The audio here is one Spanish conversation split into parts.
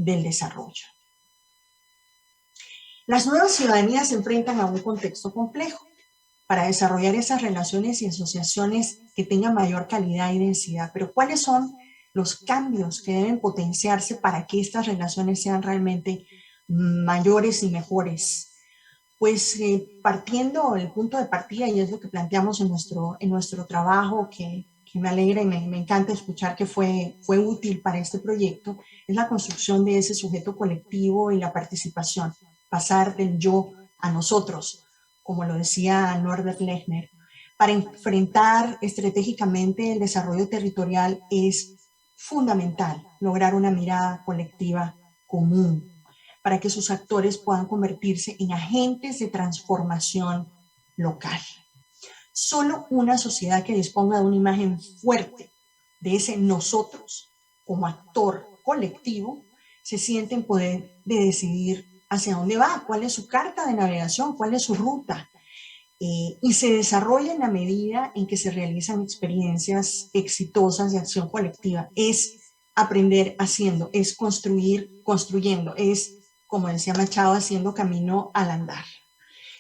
del desarrollo. Las nuevas ciudadanías se enfrentan a un contexto complejo para desarrollar esas relaciones y asociaciones que tengan mayor calidad y densidad. Pero ¿cuáles son los cambios que deben potenciarse para que estas relaciones sean realmente mayores y mejores? Pues partiendo del punto de partida, y es lo que planteamos en nuestro trabajo, que me alegra y me encanta escuchar que fue útil para este proyecto, es la construcción de ese sujeto colectivo y la participación, pasar del yo a nosotros, como lo decía Norbert Lechner. Para enfrentar estratégicamente el desarrollo territorial es fundamental lograr una mirada colectiva común, para que sus actores puedan convertirse en agentes de transformación local. Solo una sociedad que disponga de una imagen fuerte de ese nosotros como actor colectivo se siente en poder de decidir hacia dónde va, cuál es su carta de navegación, cuál es su ruta, y se desarrolla en la medida en que se realizan experiencias exitosas de acción colectiva. Es aprender haciendo, es construir construyendo, es, como decía Machado, haciendo camino al andar.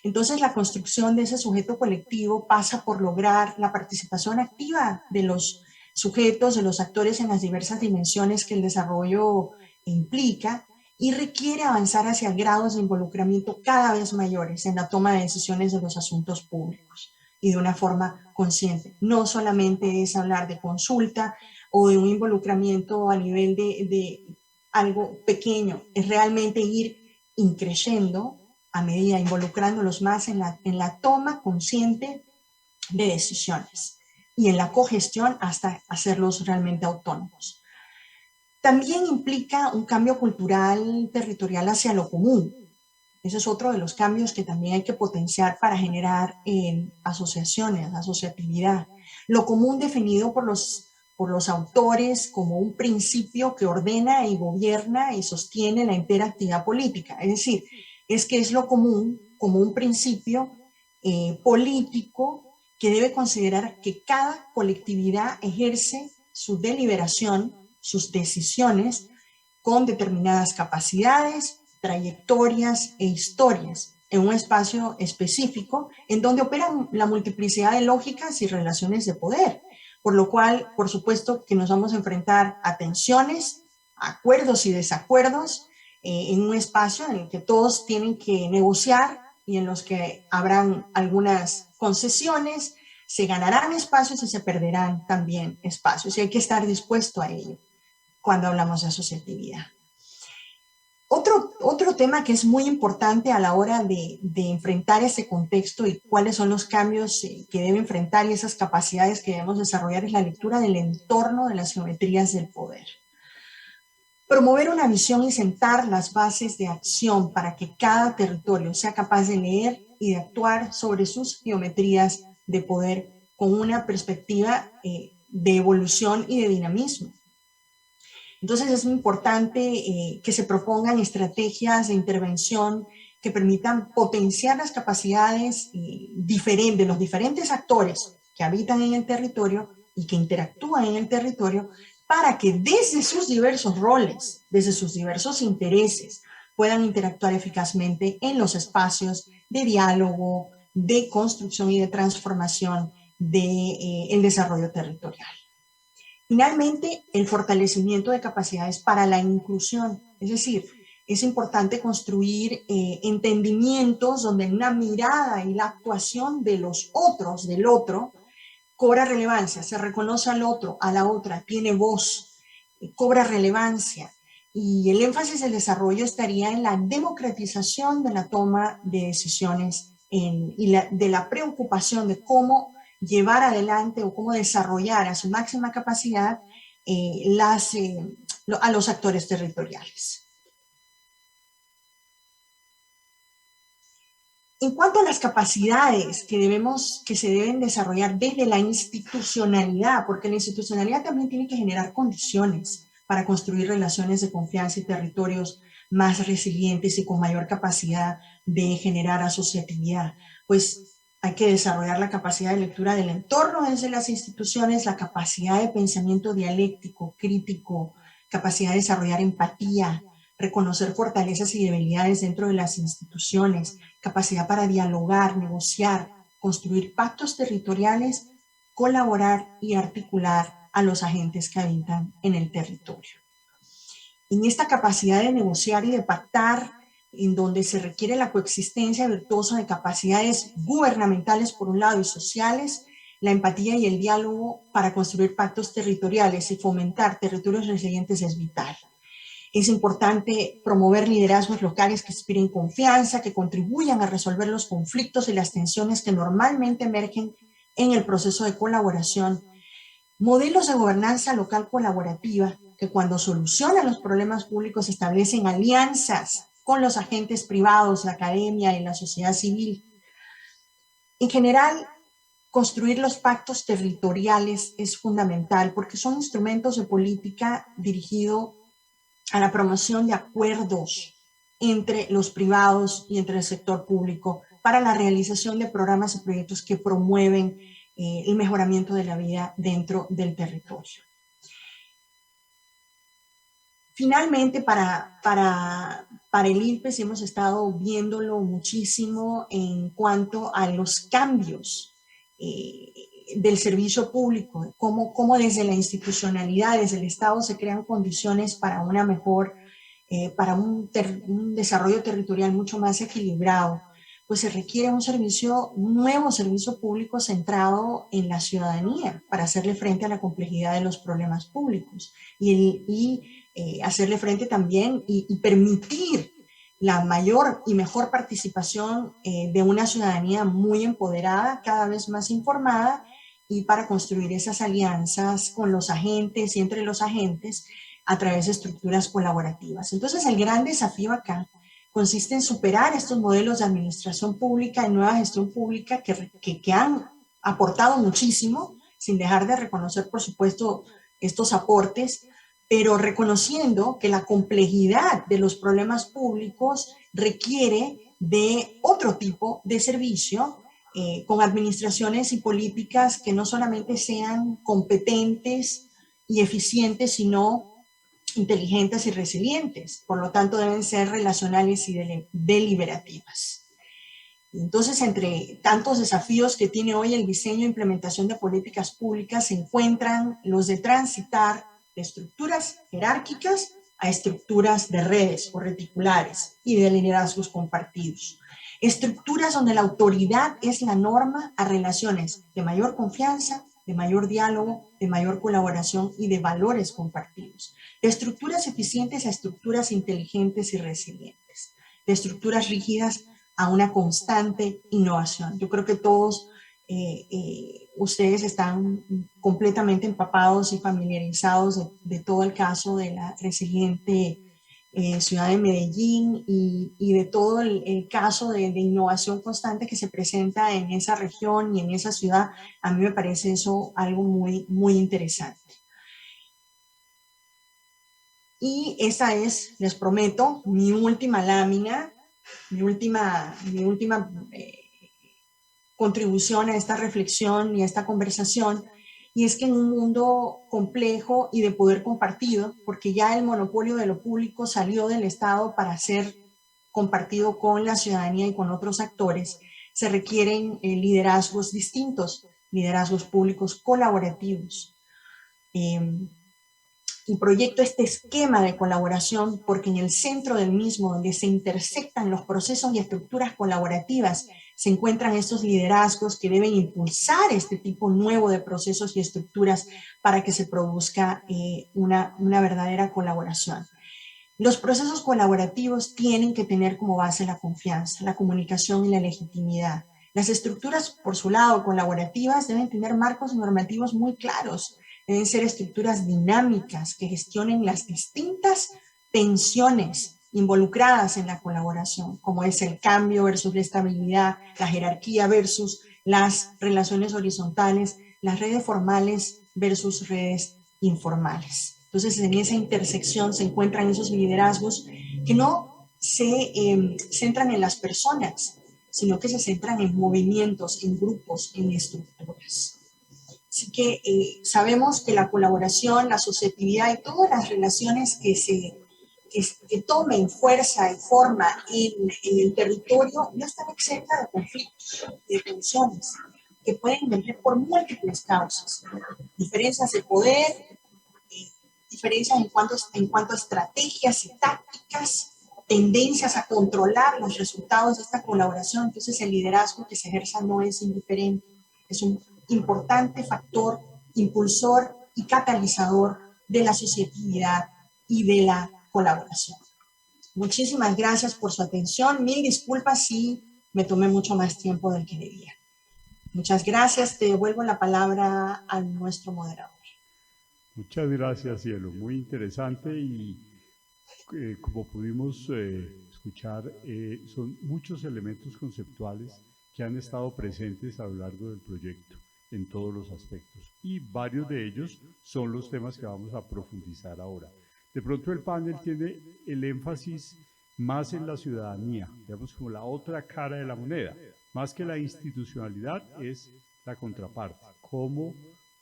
Entonces, la construcción de ese sujeto colectivo pasa por lograr la participación activa de los sujetos, de los actores en las diversas dimensiones que el desarrollo implica, y requiere avanzar hacia grados de involucramiento cada vez mayores en la toma de decisiones de los asuntos públicos y de una forma consciente. No solamente es hablar de consulta o de un involucramiento a nivel de algo pequeño, es realmente ir increciendo a medida, involucrándolos más en la toma consciente de decisiones y en la cogestión hasta hacerlos realmente autónomos. También implica un cambio cultural territorial hacia lo común. Ese es otro de los cambios que también hay que potenciar para generar asociaciones, asociatividad. Lo común definido por los autores como un principio que ordena y gobierna y sostiene la entera actividad política. Es decir, es que es lo común como un principio político que debe considerar que cada colectividad ejerce su deliberación, sus decisiones, con determinadas capacidades, trayectorias e historias en un espacio específico en donde operan la multiplicidad de lógicas y relaciones de poder, por lo cual, por supuesto, que nos vamos a enfrentar a tensiones, acuerdos y desacuerdos en un espacio en el que todos tienen que negociar y en los que habrán algunas concesiones, se ganarán espacios y se perderán también espacios, y hay que estar dispuesto a ello cuando hablamos de asociatividad. Otro tema que es muy importante a la hora de enfrentar ese contexto y cuáles son los cambios que debe enfrentar y esas capacidades que debemos desarrollar es la lectura del entorno de las geometrías del poder. Promover una visión y sentar las bases de acción para que cada territorio sea capaz de leer y de actuar sobre sus geometrías de poder con una perspectiva de evolución y de dinamismo. Entonces es muy importante que se propongan estrategias de intervención que permitan potenciar las capacidades de los diferentes actores que habitan en el territorio y que interactúan en el territorio para que desde sus diversos roles, desde sus diversos intereses, puedan interactuar eficazmente en los espacios de diálogo, de construcción y de transformación del desarrollo territorial. Finalmente, el fortalecimiento de capacidades para la inclusión, es decir, es importante construir entendimientos donde una mirada y la actuación de los otros, del otro, cobra relevancia, se reconoce al otro, a la otra, tiene voz, cobra relevancia, y el énfasis del desarrollo estaría en la democratización de la toma de decisiones de la preocupación de cómo llevar adelante o cómo desarrollar a su máxima capacidad a los actores territoriales. En cuanto a las capacidades que se deben desarrollar desde la institucionalidad, porque la institucionalidad también tiene que generar condiciones para construir relaciones de confianza y territorios más resilientes y con mayor capacidad de generar asociatividad, pues hay que desarrollar la capacidad de lectura del entorno desde las instituciones, la capacidad de pensamiento dialéctico, crítico, capacidad de desarrollar empatía, reconocer fortalezas y debilidades dentro de las instituciones, capacidad para dialogar, negociar, construir pactos territoriales, colaborar y articular a los agentes que habitan en el territorio. En esta capacidad de negociar y de pactar, en donde se requiere la coexistencia virtuosa de capacidades gubernamentales por un lado y sociales, la empatía y el diálogo para construir pactos territoriales y fomentar territorios resilientes es vital. Es importante promover liderazgos locales que inspiren confianza, que contribuyan a resolver los conflictos y las tensiones que normalmente emergen en el proceso de colaboración. Modelos de gobernanza local colaborativa que cuando solucionan los problemas públicos establecen alianzas con los agentes privados, la academia y la sociedad civil. En general, construir los pactos territoriales es fundamental porque son instrumentos de política dirigidos a la promoción de acuerdos entre los privados y entre el sector público para la realización de programas y proyectos que promueven el mejoramiento de la vida dentro del territorio. Finalmente, para el IRPES hemos estado viéndolo muchísimo en cuanto a los cambios del servicio público, cómo desde la institucionalidad, desde el Estado se crean condiciones para una mejor, para un desarrollo territorial mucho más equilibrado, pues se requiere un nuevo servicio público centrado en la ciudadanía para hacerle frente a la complejidad de los problemas públicos y hacerle frente también y permitir la mayor y mejor participación de una ciudadanía muy empoderada, cada vez más informada, y para construir esas alianzas con los agentes y entre los agentes a través de estructuras colaborativas. Entonces, el gran desafío acá consiste en superar estos modelos de administración pública y nueva gestión pública que han aportado muchísimo, sin dejar de reconocer, por supuesto, estos aportes, pero reconociendo que la complejidad de los problemas públicos requiere de otro tipo de servicio, con administraciones y políticas que no solamente sean competentes y eficientes, sino inteligentes y resilientes. Por lo tanto, deben ser relacionales y deliberativas. Entonces, entre tantos desafíos que tiene hoy el diseño e implementación de políticas públicas, se encuentran los de transitar de estructuras jerárquicas a estructuras de redes o reticulares y de liderazgos compartidos. Estructuras donde la autoridad es la norma a relaciones de mayor confianza, de mayor diálogo, de mayor colaboración y de valores compartidos. De estructuras eficientes a estructuras inteligentes y resilientes. De estructuras rígidas a una constante innovación. Yo creo que todos ustedes están completamente empapados y familiarizados de todo el caso de la resiliente ciudad de Medellín y de todo el caso de innovación constante que se presenta en esa región y en esa ciudad. A mí me parece eso algo muy, muy interesante. Y esa es, les prometo, mi última lámina, mi última contribución a esta reflexión y a esta conversación, y es que en un mundo complejo y de poder compartido, porque ya el monopolio de lo público salió del Estado para ser compartido con la ciudadanía y con otros actores, se requieren liderazgos distintos, liderazgos públicos colaborativos. Y proyecto este esquema de colaboración porque en el centro del mismo, donde se intersectan los procesos y estructuras colaborativas, se encuentran estos liderazgos que deben impulsar este tipo nuevo de procesos y estructuras para que se produzca una verdadera colaboración. Los procesos colaborativos tienen que tener como base la confianza, la comunicación y la legitimidad. Las estructuras, por su lado, colaborativas deben tener marcos normativos muy claros. Deben ser estructuras dinámicas que gestionen las distintas tensiones involucradas en la colaboración, como es el cambio versus la estabilidad, la jerarquía versus las relaciones horizontales, las redes formales versus redes informales. Entonces, en esa intersección se encuentran esos liderazgos que no se centran en las personas, sino que se centran en movimientos, en grupos, en estructuras. Así que sabemos que la colaboración, la asociatividad y todas las relaciones que se que tomen fuerza y forma en el territorio no están exentas de conflictos, de tensiones, que pueden venir por múltiples causas. Diferencias de poder, diferencias en cuanto a estrategias y tácticas, tendencias a controlar los resultados de esta colaboración. Entonces, el liderazgo que se ejerza no es indiferente, es un importante factor impulsor y catalizador de la asociatividad y de la colaboración. Muchísimas gracias por su atención. Mil disculpas si me tomé mucho más tiempo del que debía. Muchas gracias. Te devuelvo la palabra a nuestro moderador. Muchas gracias, Cielo. Muy interesante y como pudimos escuchar, son muchos elementos conceptuales que han estado presentes a lo largo del proyecto en todos los aspectos y varios de ellos son los temas que vamos a profundizar ahora. De pronto el panel tiene el énfasis más en la ciudadanía, digamos como la otra cara de la moneda, más que la institucionalidad es la contraparte, cómo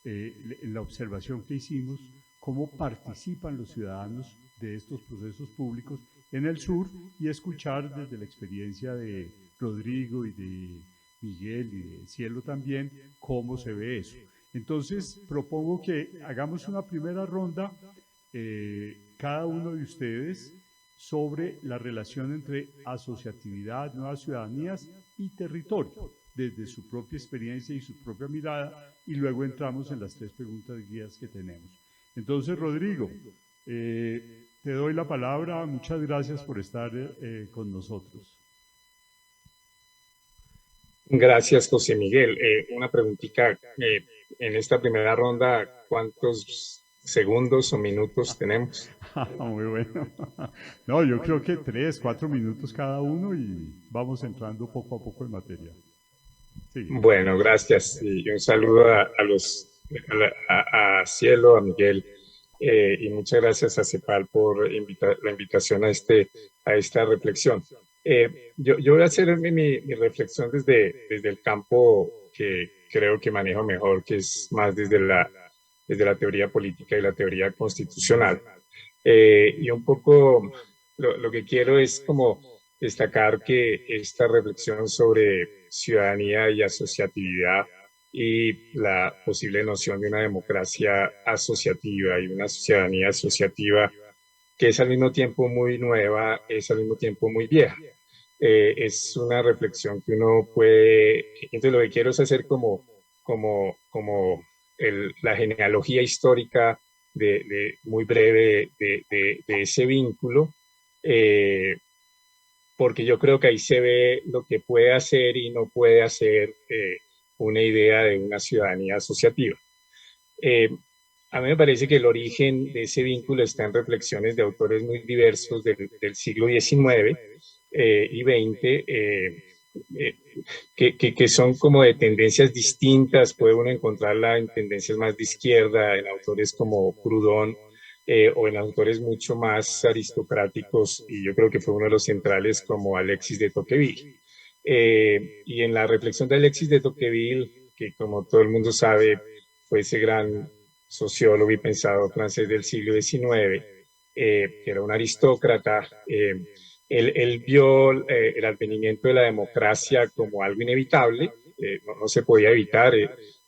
en la observación que hicimos, cómo participan los ciudadanos de estos procesos públicos en el sur y escuchar desde la experiencia de Rodrigo y de Miguel y de Cielo también cómo se ve eso. Entonces propongo que hagamos una primera ronda, cada uno de ustedes, sobre la relación entre asociatividad, nuevas ciudadanías y territorio, desde su propia experiencia y su propia mirada, y luego entramos en las 3 preguntas guías que tenemos. Entonces, Rodrigo, te doy la palabra. Muchas gracias por estar con nosotros. Gracias, José Miguel. Una preguntita. En esta primera ronda, ¿cuántos segundos o minutos tenemos? Muy bueno. No, yo creo que 3, 4 minutos cada uno y vamos entrando poco a poco en materia. Sí. Bueno, gracias. Y un saludo a Cielo, a Miguel, y muchas gracias a CEPAL por la invitación a esta reflexión. Yo voy a hacer mi reflexión desde el campo que creo que manejo mejor, que es más desde la teoría política y la teoría constitucional. Y un poco lo que quiero es como destacar que esta reflexión sobre ciudadanía y asociatividad y la posible noción de una democracia asociativa y una ciudadanía asociativa que es al mismo tiempo muy nueva, es al mismo tiempo muy vieja. Es una reflexión que uno puede, entonces lo que quiero es hacer como la genealogía histórica muy breve de ese vínculo, porque yo creo que ahí se ve lo que puede hacer y no puede hacer una idea de una ciudadanía asociativa. A mí me parece que el origen de ese vínculo está en reflexiones de autores muy diversos del siglo XIX y XX, que son como de tendencias distintas. Puede uno encontrarla en tendencias más de izquierda, en autores como Proudhon, o en autores mucho más aristocráticos, y yo creo que fue uno de los centrales como Alexis de Tocqueville. Y en la reflexión de Alexis de Tocqueville, que como todo el mundo sabe, fue ese gran sociólogo y pensador francés del siglo XIX, que era un aristócrata, él vio el advenimiento de la democracia como algo inevitable, no se podía evitar.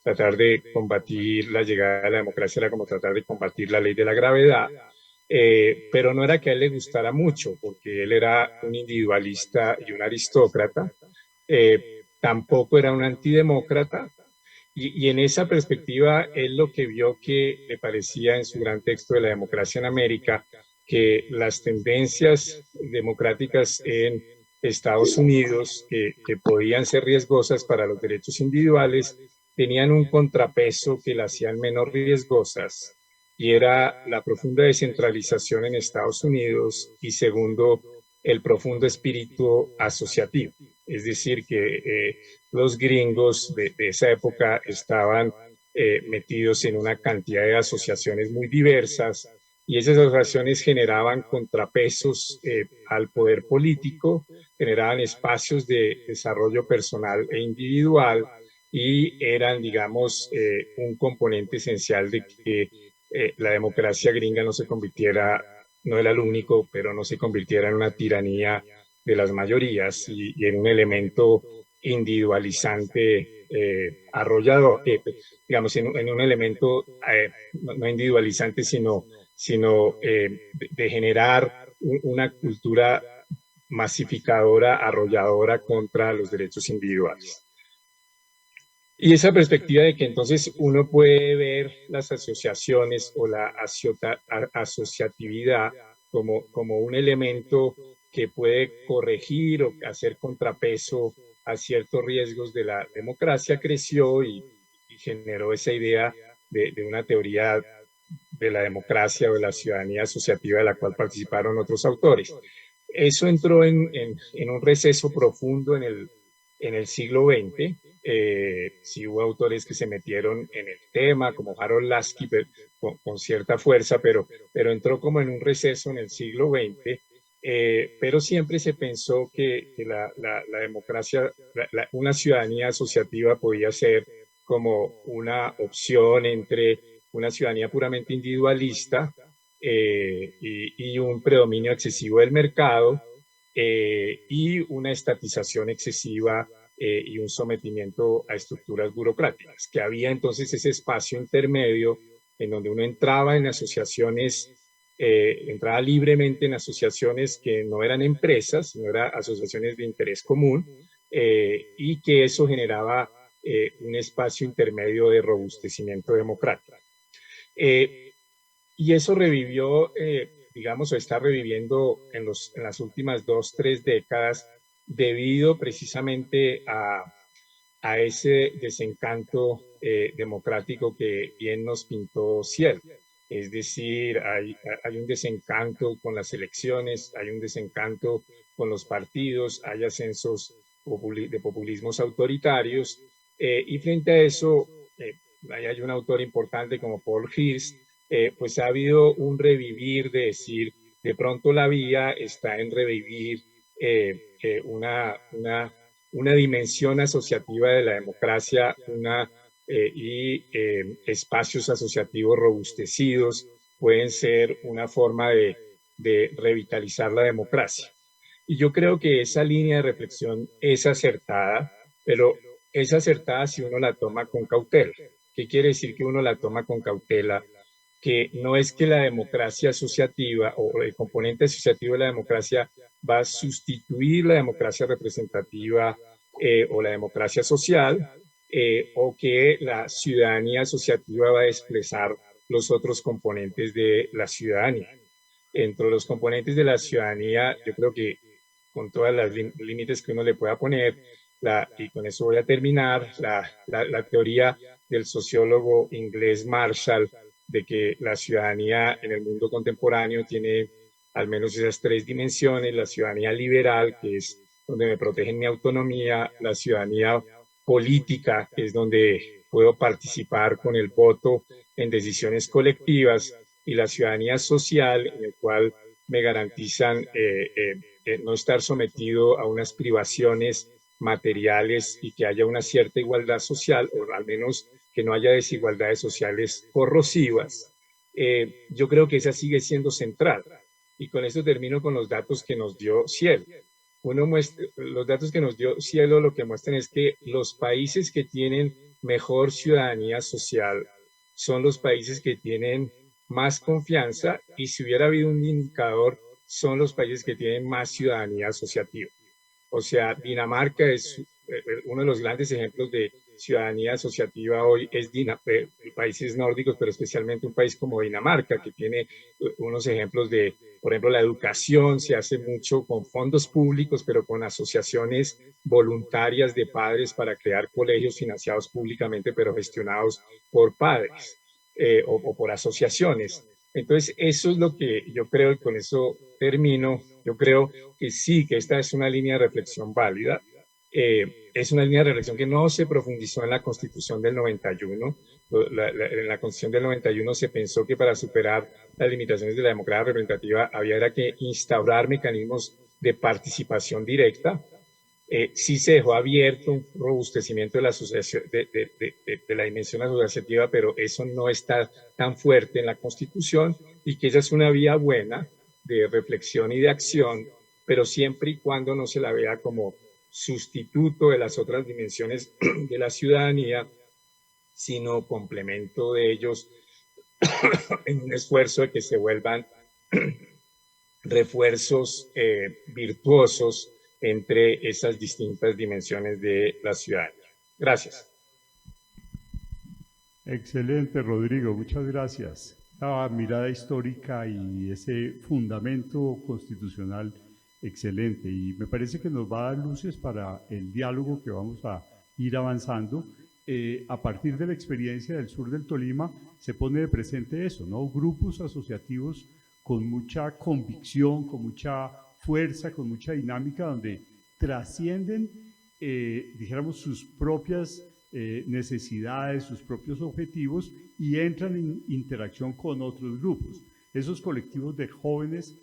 Tratar de combatir la llegada de la democracia era como tratar de combatir la ley de la gravedad, pero no era que a él le gustara mucho, porque él era un individualista y un aristócrata, tampoco era un antidemócrata, y en esa perspectiva él lo que vio que le parecía en su gran texto de la democracia en América, que las tendencias democráticas en Estados Unidos, que podían ser riesgosas para los derechos individuales, tenían un contrapeso que las hacían menos riesgosas, y era la profunda descentralización en Estados Unidos y segundo, el profundo espíritu asociativo. Es decir, que los gringos de esa época estaban metidos en una cantidad de asociaciones muy diversas, y esas asociaciones generaban contrapesos al poder político, generaban espacios de desarrollo personal e individual, y eran, digamos, un componente esencial de que la democracia gringa no se convirtiera no era el único, pero no se convirtiera en una tiranía de las mayorías y en un elemento individualizante arrollador, digamos, en un elemento no individualizante, sino de generar una cultura masificadora, arrolladora contra los derechos individuales. Y esa perspectiva de que entonces uno puede ver las asociaciones o la asociatividad como un elemento que puede corregir o hacer contrapeso a ciertos riesgos de la democracia, creció y generó esa idea de una teoría de la democracia o de la ciudadanía asociativa de la cual participaron otros autores. Eso entró en un receso profundo en el siglo XX. Sí hubo autores que se metieron en el tema, como Harold Lasky, con cierta fuerza, pero entró como en un receso en el siglo XX. Pero siempre se pensó que la democracia, una ciudadanía asociativa podía ser como una opción entre una ciudadanía puramente individualista y un predominio excesivo del mercado y una estatización excesiva y un sometimiento a estructuras burocráticas, que había entonces ese espacio intermedio en donde uno entraba en asociaciones, entraba libremente en asociaciones que no eran empresas, sino eran asociaciones de interés común, y que eso generaba un espacio intermedio de robustecimiento democrático. Y eso revivió, digamos, o está reviviendo en las últimas 2-3 décadas debido precisamente a ese desencanto democrático que bien nos pintó Ciel. Es decir, hay un desencanto con las elecciones, hay un desencanto con los partidos, hay ascensos de populismos autoritarios, y frente a eso, hay un autor importante como Paul Hirst, pues ha habido un revivir de decir, de pronto la vía está en revivir una dimensión asociativa de la democracia y espacios asociativos robustecidos pueden ser una forma de revitalizar la democracia. Y yo creo que esa línea de reflexión es acertada, pero es acertada si uno la toma con cautela. ¿Qué quiere decir que uno la toma con cautela? Que no es que la democracia asociativa o el componente asociativo de la democracia va a sustituir la democracia representativa o la democracia social, o que la ciudadanía asociativa va a desplazar los otros componentes de la ciudadanía. Entre los componentes de la ciudadanía, yo creo que con todos los límites que uno le pueda poner, y con eso voy a terminar, la teoría del sociólogo inglés Marshall de que la ciudadanía en el mundo contemporáneo tiene al menos esas 3 dimensiones: la ciudadanía liberal, que es donde me protegen mi autonomía; la ciudadanía política, que es donde puedo participar con el voto en decisiones colectivas; y la ciudadanía social, en el cual me garantizan no estar sometido a unas privaciones materiales y que haya una cierta igualdad social, o al menos que no haya desigualdades sociales corrosivas. Yo creo que esa sigue siendo central. Y con eso termino con los datos que nos dio Ciel. Los datos que nos dio Cielo lo que muestran es que los países que tienen mejor ciudadanía social son los países que tienen más confianza, y si hubiera habido un indicador, son los países que tienen más ciudadanía asociativa. O sea, Dinamarca es uno de los grandes ejemplos de ciudadanía asociativa hoy, es países nórdicos, pero especialmente un país como Dinamarca, que tiene unos ejemplos de, por ejemplo, la educación se hace mucho con fondos públicos, pero con asociaciones voluntarias de padres para crear colegios financiados públicamente, pero gestionados por padres o por asociaciones. Entonces, eso es lo que yo creo, y con eso termino. Yo creo que sí, que esta es una línea de reflexión válida. Es una línea de reflexión que no se profundizó en la Constitución del 91. En la Constitución del 91 se pensó que para superar las limitaciones de la democracia representativa había que instaurar mecanismos de participación directa. Sí se dejó abierto un robustecimiento de la, de la dimensión asociativa, pero eso no está tan fuerte en la Constitución, y que esa es una vía buena, de reflexión y de acción, pero siempre y cuando no se la vea como sustituto de las otras dimensiones de la ciudadanía, sino complemento de ellos en un esfuerzo de que se vuelvan refuerzos virtuosos entre esas distintas dimensiones de la ciudadanía. Gracias. Excelente, Rodrigo, muchas gracias. La mirada histórica y ese fundamento constitucional excelente, y me parece que nos va a dar luces para el diálogo que vamos a ir avanzando. A partir de la experiencia del sur del Tolima se pone de presente eso, ¿no? Grupos asociativos con mucha convicción, con mucha fuerza, con mucha dinámica, donde trascienden, dijéramos, sus propias necesidades, sus propios objetivos, y entran en interacción con otros grupos. Esos colectivos de jóvenes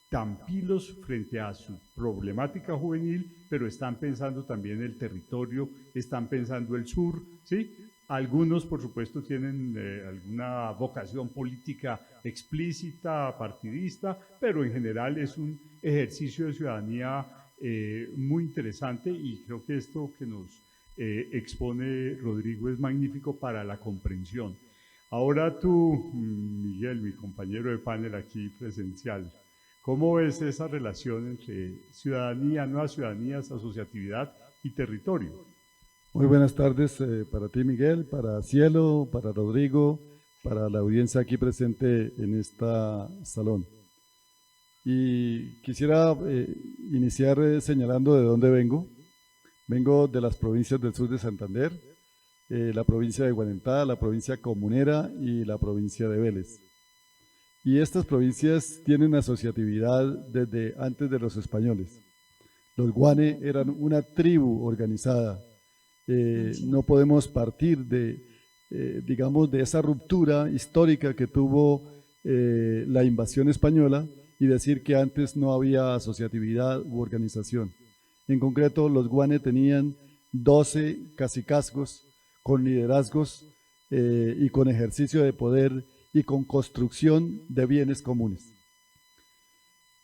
tan pilos frente a su problemática juvenil, pero están pensando también el territorio, están pensando el sur, ¿sí? Algunos, por supuesto, tienen alguna vocación política explícita, partidista, pero en general es un ejercicio de ciudadanía muy interesante, y creo que esto que nos expone Rodrigo es magnífico para la comprensión. Ahora tú, Miguel, mi compañero de panel aquí presencial, ¿cómo ves esa relación entre ciudadanía, nuevas ciudadanías, asociatividad y territorio? Muy buenas tardes para ti, Miguel, para Cielo, para Rodrigo, para la audiencia aquí presente en este salón. Y quisiera iniciar señalando de dónde vengo. Vengo de las provincias del sur de Santander, la provincia de Guanentá, la provincia comunera y la provincia de Vélez. Y estas provincias tienen asociatividad desde antes de los españoles. Los guane eran una tribu organizada. No podemos partir de, digamos, de esa ruptura histórica que tuvo la invasión española y decir que antes no había asociatividad u organización. En concreto, los guane tenían 12 cacicazgos con liderazgos y con ejercicio de poder y con construcción de bienes comunes.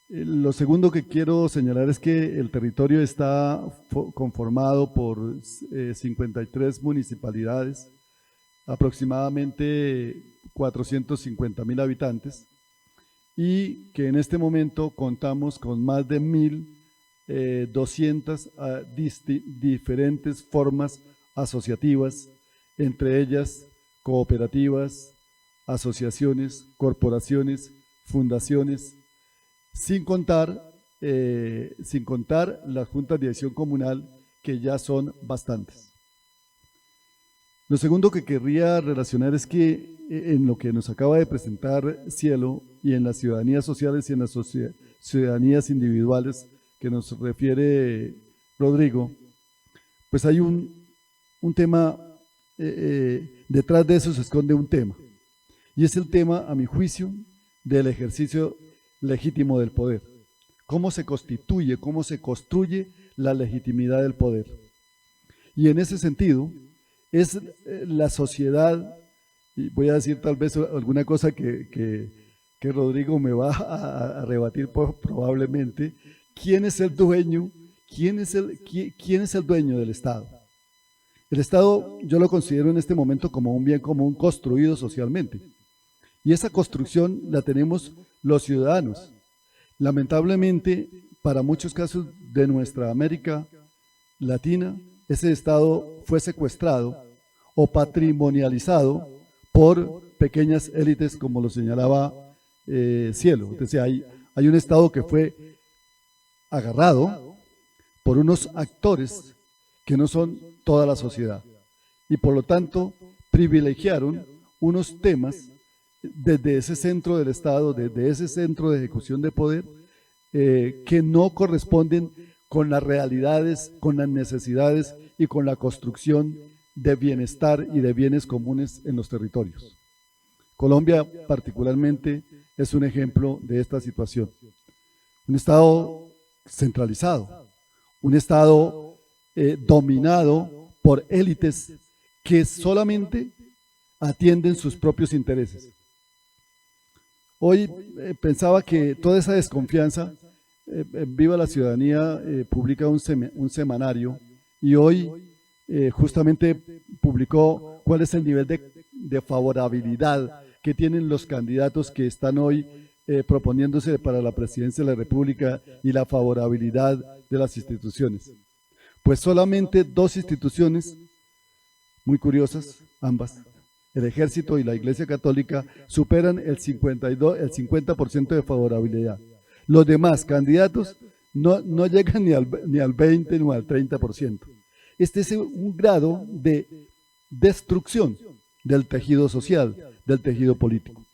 Lo segundo que quiero señalar es que el territorio está conformado por 53 municipalidades, aproximadamente 450.000 habitantes, y que en este momento contamos con más de 1.200 diferentes formas asociativas, entre ellas cooperativas, asociaciones, corporaciones, fundaciones, sin contar las juntas de acción comunal, que ya son bastantes. Lo segundo que querría relacionar es que en lo que nos acaba de presentar Cielo, y en las ciudadanías sociales y en las ciudadanías individuales que nos refiere Rodrigo, pues hay un tema, detrás de eso se esconde un tema, y es el tema, a mi juicio, del ejercicio legítimo del poder. ¿Cómo se constituye, cómo se construye la legitimidad del poder? Y en ese sentido, es la sociedad, y voy a decir tal vez alguna cosa que Rodrigo me va a rebatir probablemente. ¿Quién es el dueño? ¿Quién es el dueño del Estado? El Estado yo lo considero en este momento como un bien común construido socialmente. Y esa construcción la tenemos los ciudadanos. Lamentablemente, para muchos casos de nuestra América Latina, ese Estado fue secuestrado o patrimonializado por pequeñas élites, como lo señalaba Cielo. Entonces hay un Estado que fue agarrado por unos actores que no son toda la sociedad, y por lo tanto privilegiaron unos temas desde ese centro del Estado, desde ese centro de ejecución de poder, que no corresponden con las realidades, con las necesidades y con la construcción de bienestar y de bienes comunes en los territorios. Colombia particularmente es un ejemplo de esta situación. Un Estado centralizado, un Estado dominado por élites que solamente atienden sus propios intereses. Hoy pensaba que toda esa desconfianza, Viva la Ciudadanía publica un semanario y hoy justamente publicó cuál es el nivel de favorabilidad que tienen los candidatos que están hoy proponiéndose para la presidencia de la República y la favorabilidad de las instituciones. Pues solamente dos instituciones, muy curiosas, ambas, el Ejército y la Iglesia Católica, superan el 50% de favorabilidad. Los demás candidatos no llegan ni al 20 ni al 30%. Este es un grado de destrucción del tejido social, del tejido político.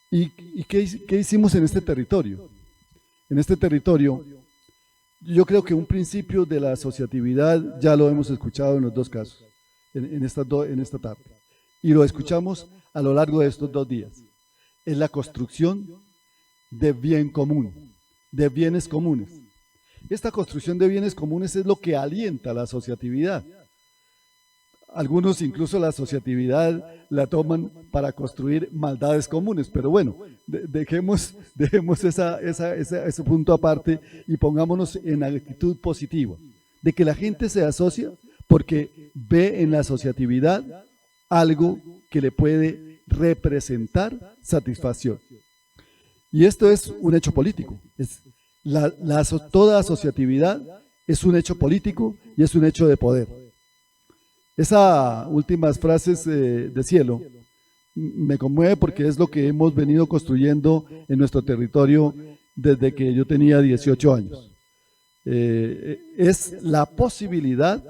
¿Y qué hicimos en este territorio? En este territorio, yo creo que un principio de la asociatividad ya lo hemos escuchado en los dos casos, en esta tarde. Y lo escuchamos a lo largo de estos 2 días. Es la construcción de bien común, de bienes comunes. Esta construcción de bienes comunes es lo que alienta la asociatividad. Algunos incluso la asociatividad la toman para construir maldades comunes, pero bueno, dejemos ese punto aparte y pongámonos en actitud positiva, de que la gente se asocia porque ve en la asociatividad algo que le puede representar satisfacción. Y esto es un hecho político. Toda asociatividad es un hecho político y es un hecho de poder. Esas últimas frases de Cielo me conmueve porque es lo que hemos venido construyendo en nuestro territorio desde que yo tenía 18 años. Es la posibilidad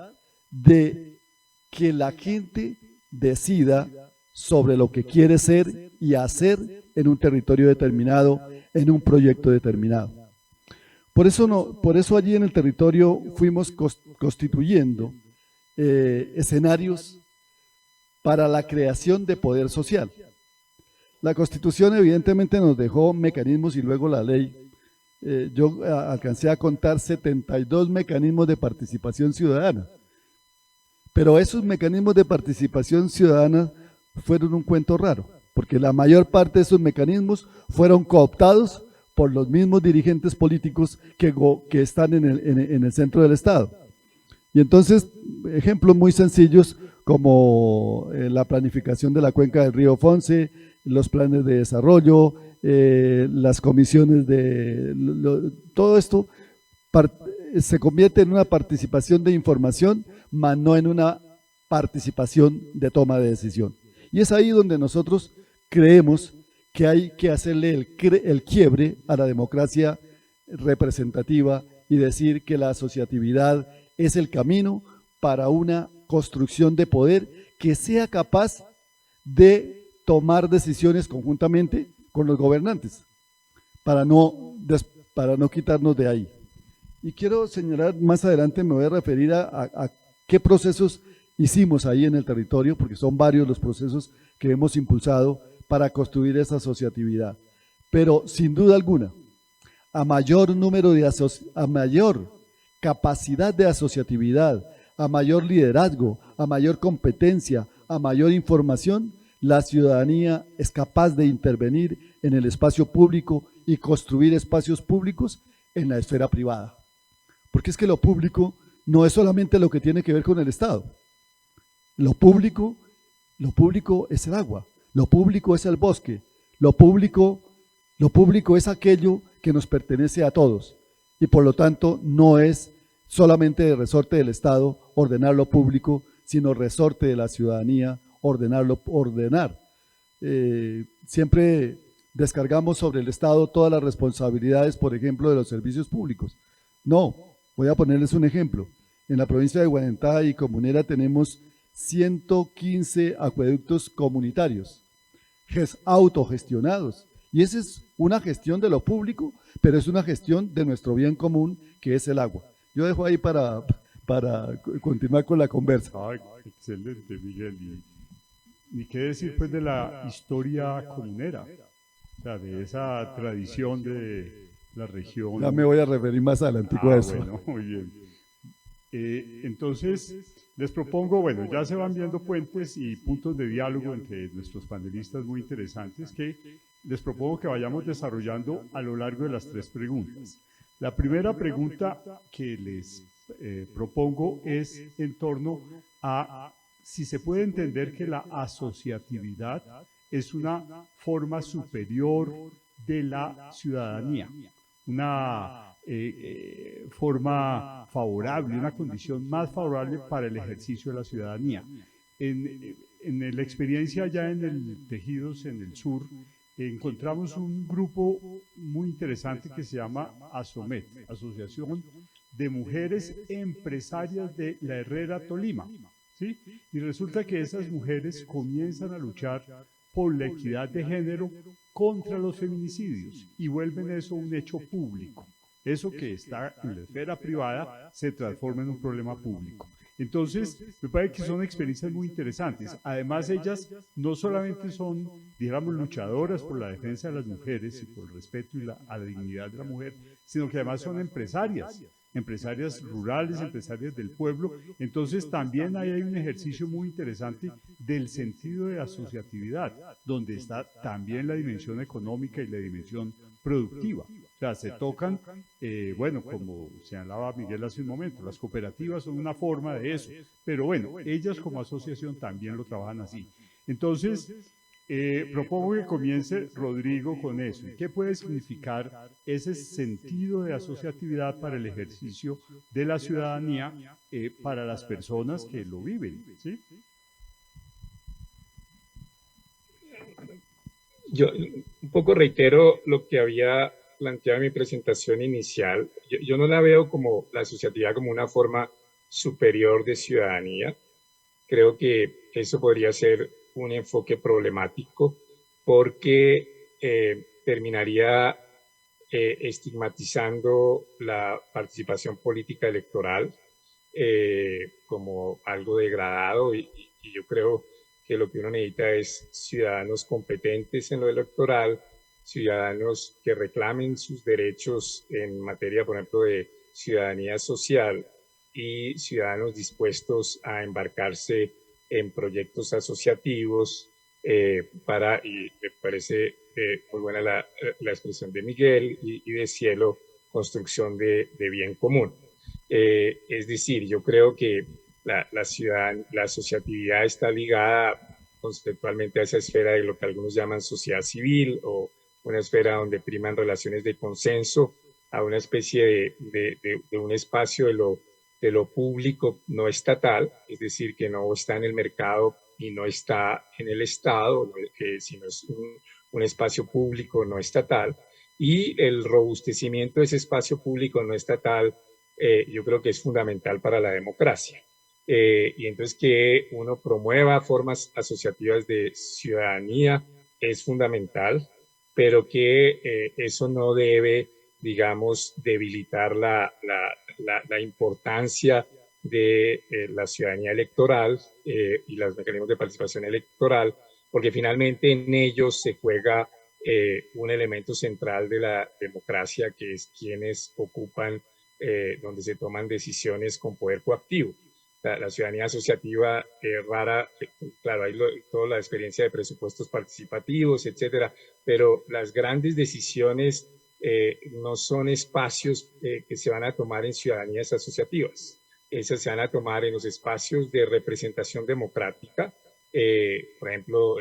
de que la gente decida sobre lo que quiere ser y hacer en un territorio determinado, en un proyecto determinado. Por eso allí en el territorio fuimos constituyendo escenarios para la creación de poder social. La Constitución evidentemente nos dejó mecanismos y luego la ley. Yo alcancé a contar 72 mecanismos de participación ciudadana. Pero esos mecanismos de participación ciudadana fueron un cuento raro, porque la mayor parte de esos mecanismos fueron cooptados por los mismos dirigentes políticos que están en el centro del Estado. Y entonces, ejemplos muy sencillos como la planificación de la cuenca del río Fonce, los planes de desarrollo, las comisiones todo esto se convierte en una participación de información, mas no en una participación de toma de decisión. Y es ahí donde nosotros creemos que hay que hacerle el quiebre a la democracia representativa y decir que la asociatividad es el camino para una construcción de poder que sea capaz de tomar decisiones conjuntamente con los gobernantes, para no quitarnos de ahí. Y quiero señalar, más adelante me voy a referir a qué procesos hicimos ahí en el territorio, porque son varios los procesos que hemos impulsado para construir esa asociatividad. Pero sin duda alguna, a mayor capacidad de asociatividad, a mayor liderazgo, a mayor competencia, a mayor información, la ciudadanía es capaz de intervenir en el espacio público y construir espacios públicos en la esfera privada. Porque es que lo público no es solamente lo que tiene que ver con el Estado. Lo público es el agua, lo público es el bosque, lo público es aquello que nos pertenece a todos y por lo tanto no es solamente de resorte del Estado ordenar lo público, sino resorte de la ciudadanía ordenar. Siempre descargamos sobre el Estado todas las responsabilidades, por ejemplo, de los servicios públicos. No, voy a ponerles un ejemplo. En la provincia de Guanentá y Comunera tenemos 115 acueductos comunitarios, autogestionados. Y esa es una gestión de lo público, pero es una gestión de nuestro bien común, que es el agua. Yo dejo ahí para continuar con la conversa. Excelente, Miguel. ¿Y qué decir pues de la historia comunera? O sea, de esa tradición de la región. Ya me voy a referir más adelante a eso. Bueno, muy bien. Entonces, les propongo, bueno, ya se van viendo puentes y puntos de diálogo entre nuestros panelistas muy interesantes, que les propongo que vayamos desarrollando a lo largo de las 3 preguntas. La primera pregunta que les propongo es en torno a si se puede entender que la asociatividad es una forma superior de la ciudadanía, una forma favorable, una condición más favorable para el ejercicio de la ciudadanía. En la experiencia ya en el Tejidos, en el sur, encontramos un grupo muy interesante que se llama ASOMET, Asociación de Mujeres Empresarias de la Herrera Tolima, ¿sí? Y resulta que esas mujeres comienzan a luchar por la equidad de género contra los feminicidios y vuelven eso un hecho público. Eso que está en la esfera privada se transforma en un problema público. Entonces, me parece que son experiencias muy interesantes. Además, ellas no solamente son, digamos, luchadoras por la defensa de las mujeres y por el respeto y a la dignidad de la mujer, sino que además son empresarias rurales, empresarias del pueblo. Entonces, también hay un ejercicio muy interesante del sentido de asociatividad, donde está también la dimensión económica y la dimensión productiva. O sea, se tocan, bueno, como señalaba Miguel hace un momento, las cooperativas son una forma de eso, pero bueno, ellas como asociación también lo trabajan así. Entonces, propongo que comience Rodrigo con eso. ¿Qué puede significar ese sentido de asociatividad para el ejercicio de la ciudadanía para las personas que lo viven? ¿Sí? Yo un poco reitero lo que había planteado en mi presentación inicial. Yo no la veo como la asociatividad como una forma superior de ciudadanía. Creo que eso podría ser un enfoque problemático porque terminaría estigmatizando la participación política electoral como algo degradado y yo creo que lo que uno necesita es ciudadanos competentes en lo electoral, ciudadanos que reclamen sus derechos en materia, por ejemplo, de ciudadanía social y ciudadanos dispuestos a embarcarse en proyectos asociativos y me parece muy buena la expresión de Miguel y de Cielo, construcción de bien común. Es decir, yo creo que la asociatividad está ligada conceptualmente a esa esfera de lo que algunos llaman sociedad civil o una esfera donde priman relaciones de consenso, a una especie de un espacio de lo público no estatal, es decir, que no está en el mercado y no está en el Estado, sino es un espacio público no estatal. Y el robustecimiento de ese espacio público no estatal yo creo que es fundamental para la democracia. Y entonces que uno promueva formas asociativas de ciudadanía es fundamental, pero que eso no debe, digamos, debilitar la importancia de la ciudadanía electoral y los mecanismos de participación electoral, porque finalmente en ellos se juega un elemento central de la democracia, que es quienes ocupan, donde se toman decisiones con poder coactivo. La ciudadanía asociativa rara, claro, hay toda la experiencia de presupuestos participativos, etcétera, pero las grandes decisiones no son espacios que se van a tomar en ciudadanías asociativas. Esas se van a tomar en los espacios de representación democrática. Por ejemplo,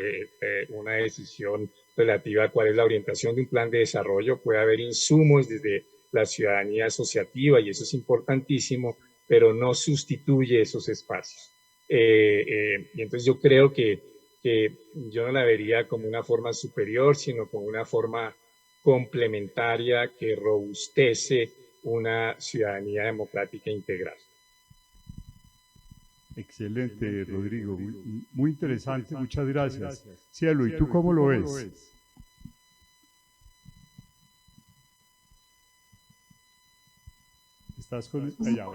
una decisión relativa a cuál es la orientación de un plan de desarrollo. Puede haber insumos desde la ciudadanía asociativa y eso es importantísimo, pero no sustituye esos espacios. Y entonces yo creo que yo no la vería como una forma superior, sino como una forma complementaria que robustece una ciudadanía democrática integral. Excelente, Rodrigo. Muy interesante, muchas gracias. Cielo, ¿y tú cómo lo ves? ¿Estás con allá?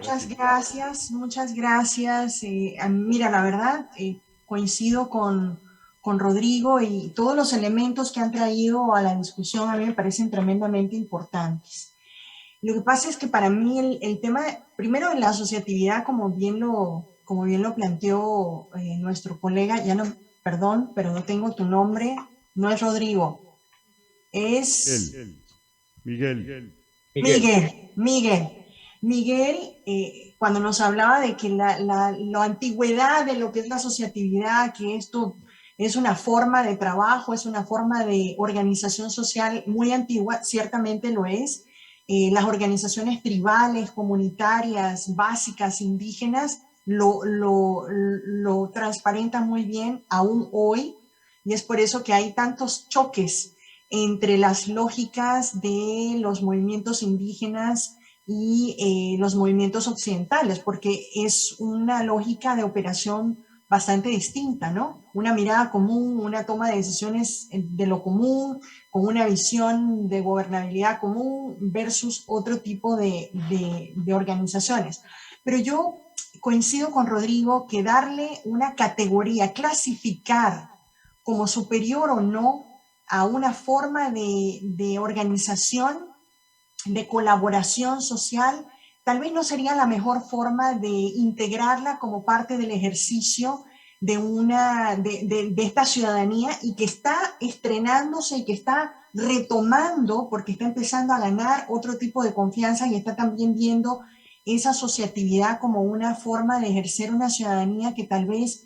Muchas gracias. Mira, la verdad, coincido con Rodrigo y todos los elementos que han traído a la discusión a mí me parecen tremendamente importantes. Lo que pasa es que para mí el tema, primero en la asociatividad, como bien lo planteó nuestro colega, perdón, pero no tengo tu nombre, no es Rodrigo. Es Miguel. Miguel, cuando nos hablaba de que la antigüedad de lo que es la asociatividad, que esto es una forma de trabajo, es una forma de organización social muy antigua, ciertamente lo es. Las organizaciones tribales, comunitarias, básicas, indígenas, lo transparentan muy bien aún hoy, y es por eso que hay tantos choques entre las lógicas de los movimientos indígenas y los movimientos occidentales, porque es una lógica de operación bastante distinta, ¿no? Una mirada común, una toma de decisiones de lo común, con una visión de gobernabilidad común versus otro tipo de organizaciones. Pero yo coincido con Rodrigo que darle una categoría, clasificar como superior o no a una forma de organización, de colaboración social, tal vez no sería la mejor forma de integrarla como parte del ejercicio de esta ciudadanía y que está estrenándose y que está retomando, porque está empezando a ganar otro tipo de confianza y está también viendo esa asociatividad como una forma de ejercer una ciudadanía que tal vez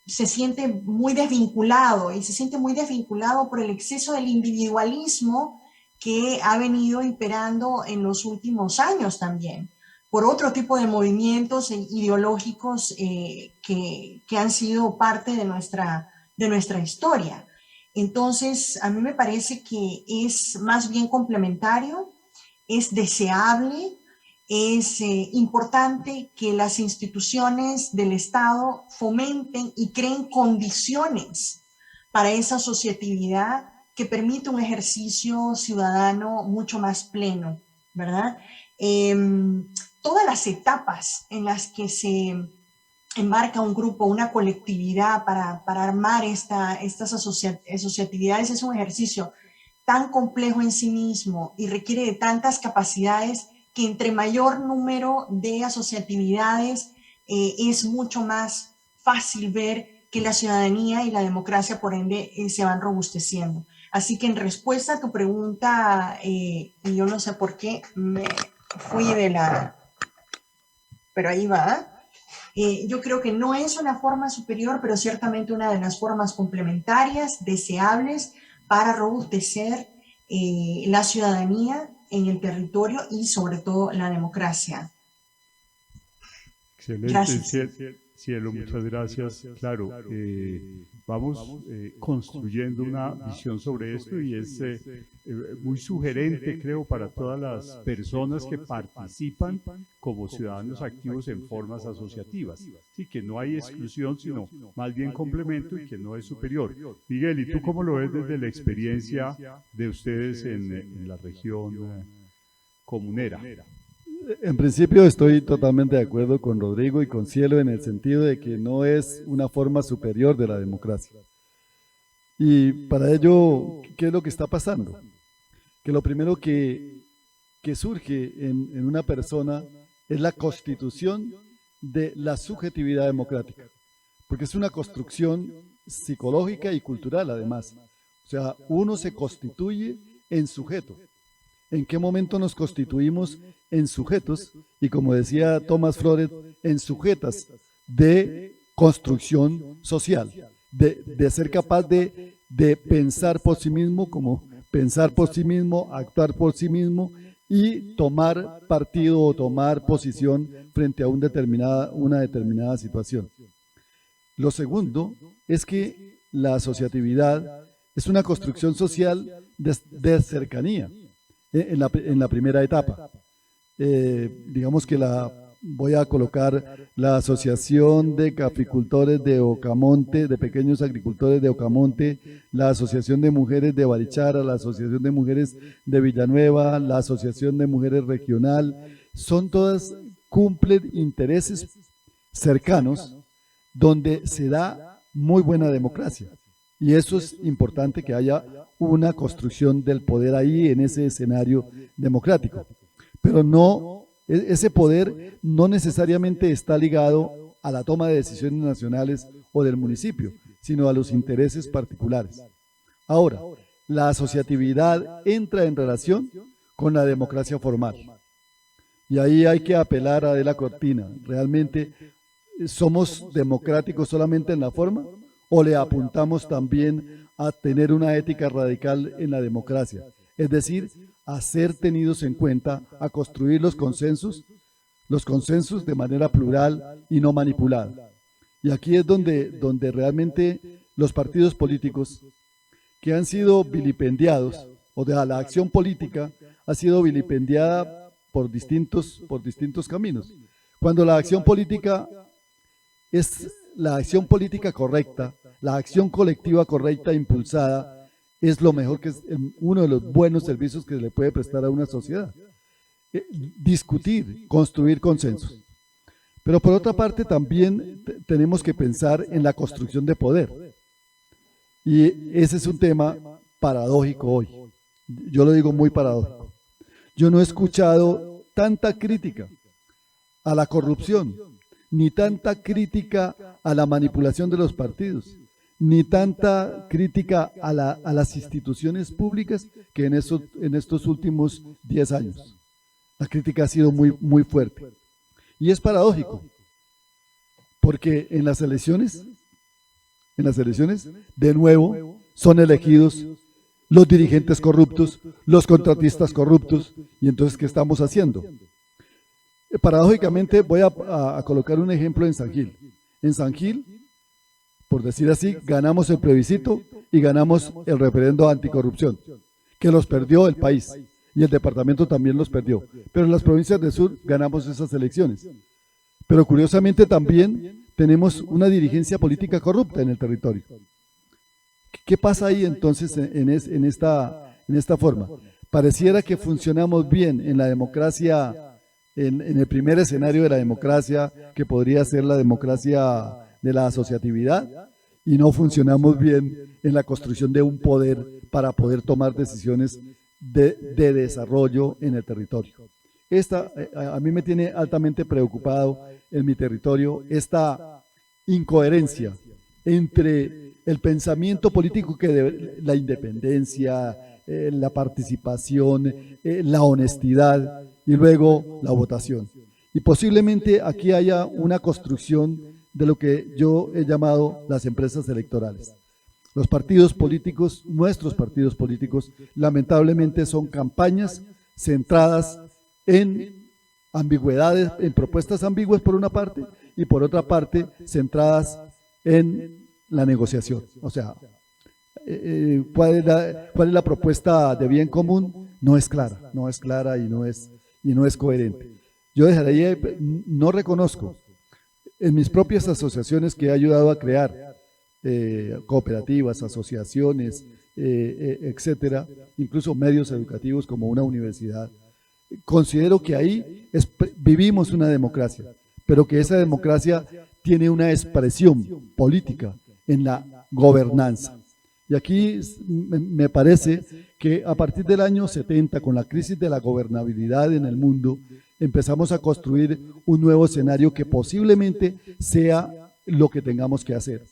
se siente muy desvinculado y se siente muy desvinculado por el exceso del individualismo que ha venido imperando en los últimos años también, por otro tipo de movimientos ideológicos que han sido parte de nuestra historia. Entonces, a mí me parece que es más bien complementario, es deseable, es importante que las instituciones del Estado fomenten y creen condiciones para esa asociatividad que permite un ejercicio ciudadano mucho más pleno, ¿verdad? Todas las etapas en las que se embarca un grupo, una colectividad para armar estas asociatividades es un ejercicio tan complejo en sí mismo y requiere de tantas capacidades que entre mayor número de asociatividades es mucho más fácil ver que la ciudadanía y la democracia, por ende, se van robusteciendo. Así que en respuesta a tu pregunta, y yo no sé por qué me fui pero ahí va. Yo creo que no es una forma superior, pero ciertamente una de las formas complementarias, deseables, para robustecer la ciudadanía en el territorio y sobre todo la democracia. Excelente, Gracias. Cielo, muchas gracias. Claro, vamos construyendo una visión sobre esto y es muy sugerente, creo, para todas las personas que participan como ciudadanos activos en formas asociativas. Sí, que no hay exclusión, sino más bien complemento y que no es superior. Miguel, ¿y tú cómo lo ves desde la experiencia de ustedes en la región comunera? En principio estoy totalmente de acuerdo con Rodrigo y con Cielo en el sentido de que no es una forma superior de la democracia. Y para ello, ¿qué es lo que está pasando? Que lo primero que surge en una persona es la constitución de la subjetividad democrática, porque es una construcción psicológica y cultural además. O sea, uno se constituye en sujeto. ¿En qué momento nos constituimos en sujetos? Y como decía Thomas Flores, en sujetas de construcción social, de ser capaz de pensar por sí mismo, como pensar por sí mismo, actuar por sí mismo y tomar partido o tomar posición frente a una determinada situación. Lo segundo es que la asociatividad es una construcción social de cercanía. En la primera etapa. Digamos que voy a colocar la Asociación de Caficultores de Ocamonte, de Pequeños Agricultores de Ocamonte, la Asociación de Mujeres de Barichara, la Asociación de Mujeres de Villanueva, la Asociación de Mujeres Regional, son todas, cumplen intereses cercanos donde se da muy buena democracia. Y eso es importante, que haya una construcción del poder ahí en ese escenario democrático. Pero no, ese poder no necesariamente está ligado a la toma de decisiones nacionales o del municipio, sino a los intereses particulares. Ahora, la asociatividad entra en relación con la democracia formal. Y ahí hay que apelar a De la Cortina. ¿Realmente somos democráticos solamente en la forma o le apuntamos también a tener una ética radical en la democracia? Es decir, a ser tenidos en cuenta, a construir los consensos de manera plural y no manipulada. Y aquí es donde realmente los partidos políticos que han sido vilipendiados, o sea, la acción política ha sido vilipendiada por distintos caminos. Cuando la acción política es la acción política correcta, la acción colectiva correcta, impulsada, es lo mejor, que es uno de los buenos servicios que se le puede prestar a una sociedad. Discutir, construir consensos. Pero por otra parte también tenemos que pensar en la construcción de poder. Y ese es un tema paradójico hoy. Yo lo digo muy paradójico. Yo no he escuchado tanta crítica a la corrupción, ni tanta crítica a la manipulación de los partidos, ni tanta crítica a las instituciones públicas que en estos últimos 10 años. La crítica ha sido muy, muy fuerte. Y es paradójico, porque en las elecciones, de nuevo, son elegidos los dirigentes corruptos, los contratistas corruptos, y entonces, ¿qué estamos haciendo? Paradójicamente, voy a colocar un ejemplo en San Gil. En San Gil, por decir así, ganamos el plebiscito y ganamos el referendo anticorrupción, que los perdió el país, y el departamento también los perdió. Pero en las provincias del sur ganamos esas elecciones. Pero curiosamente también tenemos una dirigencia política corrupta en el territorio. ¿Qué pasa ahí entonces en esta forma? Pareciera que funcionamos bien en la democracia, en el primer escenario de la democracia, que podría ser la democracia de la asociatividad, y no funcionamos bien en la construcción de un poder para poder tomar decisiones de desarrollo en el territorio. A mí me tiene altamente preocupado en mi territorio esta incoherencia entre el pensamiento político la independencia, la participación, la honestidad y luego la votación. Y posiblemente aquí haya una construcción de lo que yo he llamado las empresas electorales. Los partidos políticos, nuestros partidos políticos, lamentablemente son campañas centradas en ambigüedades, en propuestas ambiguas por una parte, y por otra parte centradas en la negociación. O sea, ¿cuál es la propuesta de bien común? No es clara y no es coherente. Yo dejaría, no reconozco en mis propias asociaciones que he ayudado a crear, cooperativas, asociaciones, etcétera, incluso medios educativos como una universidad. Considero que ahí vivimos una democracia, pero que esa democracia tiene una expresión política en la gobernanza. Y aquí me parece que a partir del año 70, con la crisis de la gobernabilidad en el mundo, empezamos a construir un nuevo escenario que posiblemente sea lo que tengamos que hacer: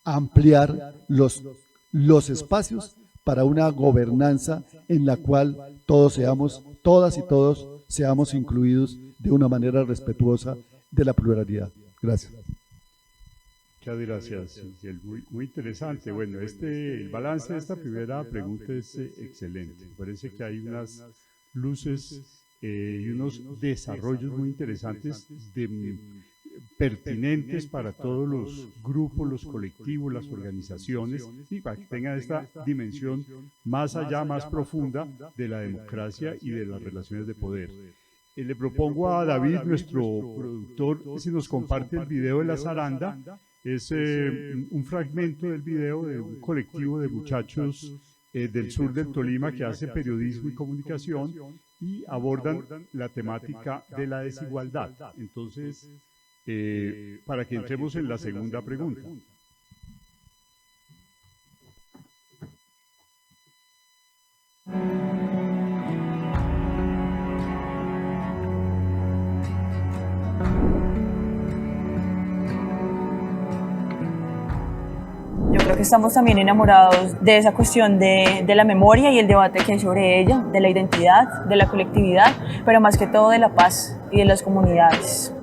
ampliar los espacios para una gobernanza en la cual todas y todos seamos incluidos de una manera respetuosa de la pluralidad. Gracias. Muchas gracias, Miguel. Muy interesante. Bueno, el balance de esta primera pregunta es excelente. Me parece que hay unas luces y unos desarrollos muy interesantes pertinentes para todos los grupos, los colectivos, las organizaciones, y para que tengan esta dimensión más allá, más profunda de la democracia y de las relaciones de poder. Le propongo a David, nuestro productor, si nos comparte el video de la zaranda. Es un fragmento del video de un colectivo de muchachos del sur del Tolima que hace periodismo y comunicación y abordan la temática de la desigualdad. Entonces, para que entremos en la segunda pregunta. Yo creo que estamos también enamorados de esa cuestión de la memoria y el debate que hay sobre ella, de la identidad, de la colectividad, pero más que todo de la paz y de las comunidades.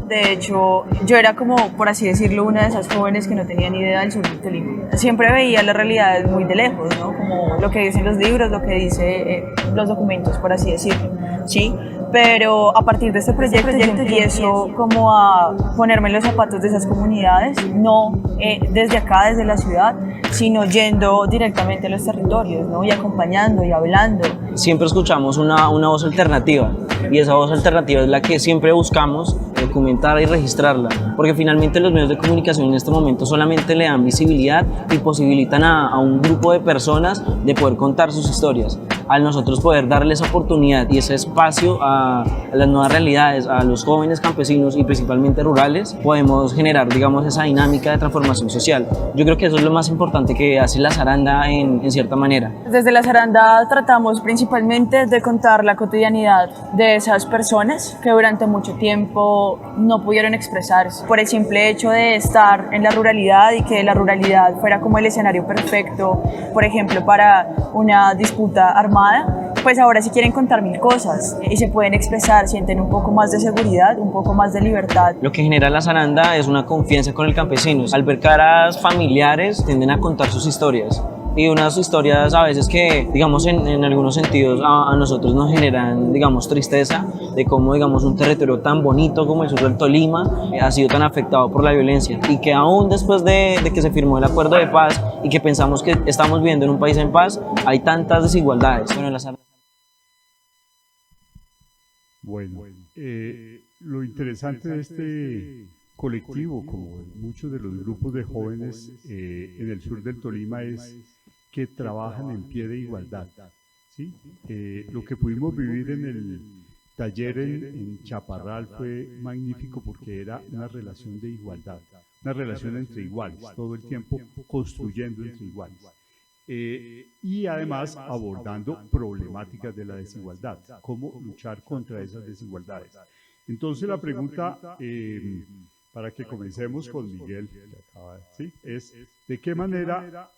De hecho, yo era como, por así decirlo, una de esas jóvenes que no tenía ni idea del sur del Tolima. Siempre veía las realidades muy de lejos, ¿no? Como lo que dicen los libros, lo que dicen los documentos, por así decirlo, ¿sí? Pero a partir de este proyecto yo empiezo como a ponerme en los zapatos de esas comunidades, no desde acá, desde la ciudad, sino yendo directamente a los territorios, ¿no? Y acompañando y hablando. Siempre escuchamos una voz alternativa, y esa voz alternativa es la que siempre buscamos documentar y registrarla, porque finalmente los medios de comunicación en este momento solamente le dan visibilidad y posibilitan a un grupo de personas de poder contar sus historias. Al nosotros poder darle esa oportunidad y ese espacio a las nuevas realidades, a los jóvenes campesinos y principalmente rurales, podemos generar, digamos, esa dinámica de transformación social. Yo creo que eso es lo más importante que hace la zaranda en cierta manera. Desde la zaranda tratamos principalmente de contar la cotidianidad de esas personas que durante mucho tiempo no pudieron expresarse por el simple hecho de estar en la ruralidad y que la ruralidad fuera como el escenario perfecto, por ejemplo, para una disputa armada. Pues ahora sí quieren contar mil cosas y se pueden expresar, sienten un poco más de seguridad, un poco más de libertad. Lo que genera la zaranda es una confianza con el campesino. Al ver caras familiares tienden a contar sus historias, y unas historias a veces que, digamos, en algunos sentidos a nosotros nos generan, digamos, tristeza de cómo, digamos, un territorio tan bonito como el sur del Tolima ha sido tan afectado por la violencia, y que aún después de que se firmó el acuerdo de paz y que pensamos que estamos viviendo en un país en paz, hay tantas desigualdades. Bueno, lo interesante de este colectivo, como muchos de los grupos de jóvenes en el sur del Tolima, es que trabajan en pie de igualdad, ¿sí? Lo que pudimos vivir en el taller en Chaparral fue magnífico porque era una relación de igualdad, una relación entre iguales, todo el tiempo construyendo entre iguales. Y además abordando problemáticas de la desigualdad, cómo luchar contra esas desigualdades. Entonces la pregunta, para que comencemos con Miguel, ¿sí? Es de qué manera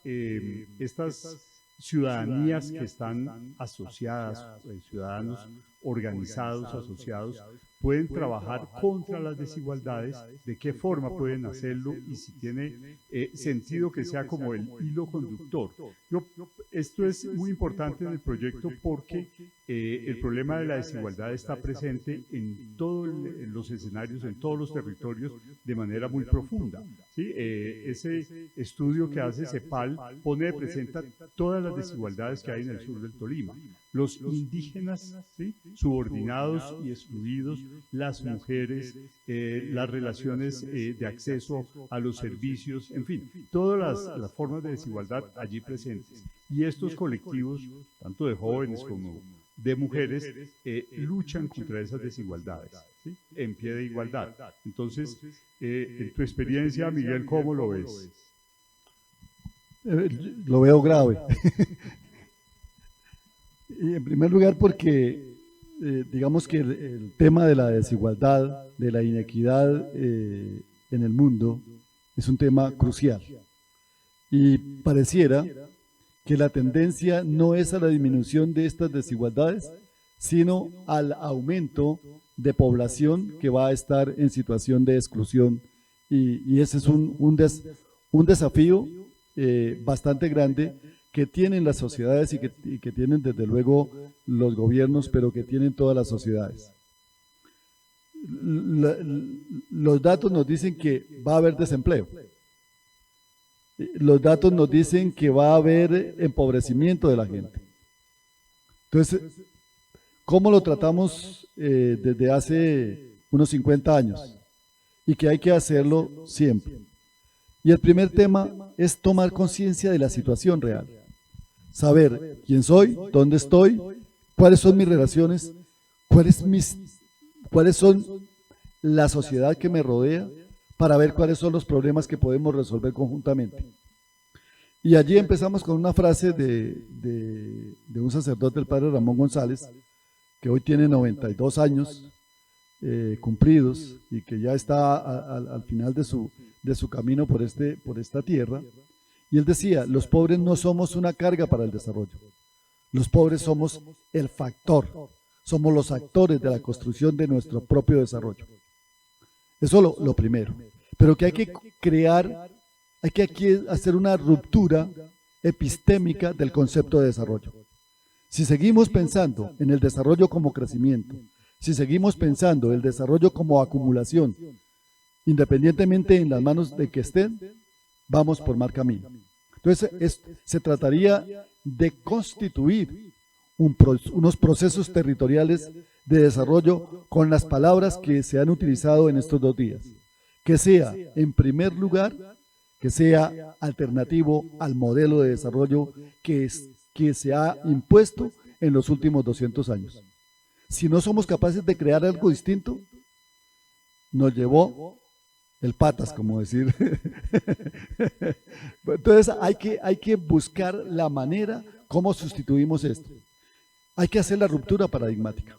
estas ciudadanías que están asociadas, ciudadanos organizados, asociados, pueden trabajar contra las desigualdades, de qué forma pueden hacerlo y si tiene sentido que sea como el hilo conductor. Esto es muy importante en el proyecto porque el problema de la desigualdad está presente en todos los escenarios, en todos los territorios de manera muy profunda, ¿sí? Ese estudio que hace CEPAL presenta todas las desigualdades que hay en el sur del Tolima. Los indígenas, ¿sí?, subordinados y excluidos, las mujeres, las relaciones de acceso a los servicios, en fin, todas las formas de desigualdad allí presentes. Y estos colectivos, tanto de jóvenes como de mujeres, luchan contra esas desigualdades, ¿sí?, en pie de igualdad. Entonces, en tu experiencia, Miguel, ¿cómo lo ves? Lo veo grave. Y en primer lugar porque digamos que el tema de la desigualdad, de la inequidad en el mundo es un tema crucial, y pareciera que la tendencia no es a la disminución de estas desigualdades, sino al aumento de población que va a estar en situación de exclusión, y ese es un desafío bastante grande que tienen las sociedades y que tienen desde luego los gobiernos, pero que tienen todas las sociedades. Los datos nos dicen que va a haber desempleo. Los datos nos dicen que va a haber empobrecimiento de la gente. Entonces, ¿cómo lo tratamos desde hace unos 50 años? Y que hay que hacerlo siempre. Y el primer tema es tomar conciencia de la situación real. Saber quién soy, dónde estoy, cuáles son mis relaciones, cuáles son la sociedad que me rodea, para ver cuáles son los problemas que podemos resolver conjuntamente. Y allí empezamos con una frase de un sacerdote, el padre Ramón González, que hoy tiene 92 años, cumplidos y que ya está al final de su camino por esta tierra. Y él decía, los pobres no somos una carga para el desarrollo. Los pobres somos el factor, somos los actores de la construcción de nuestro propio desarrollo. Eso lo primero. Pero que hay que crear, hay que aquí hacer una ruptura epistémica del concepto de desarrollo. Si seguimos pensando en el desarrollo como crecimiento, si seguimos pensando el desarrollo como acumulación, independientemente en las manos de que estén, vamos por mal camino. Entonces, se trataría de constituir unos procesos territoriales de desarrollo con las palabras que se han utilizado en estos 2 días. Que sea, en primer lugar, que sea alternativo al modelo de desarrollo que se ha impuesto en los últimos 200 años. Si no somos capaces de crear algo distinto, nos llevó el patas, como decir. Entonces hay que buscar la manera cómo sustituimos esto. Hay que hacer la ruptura paradigmática.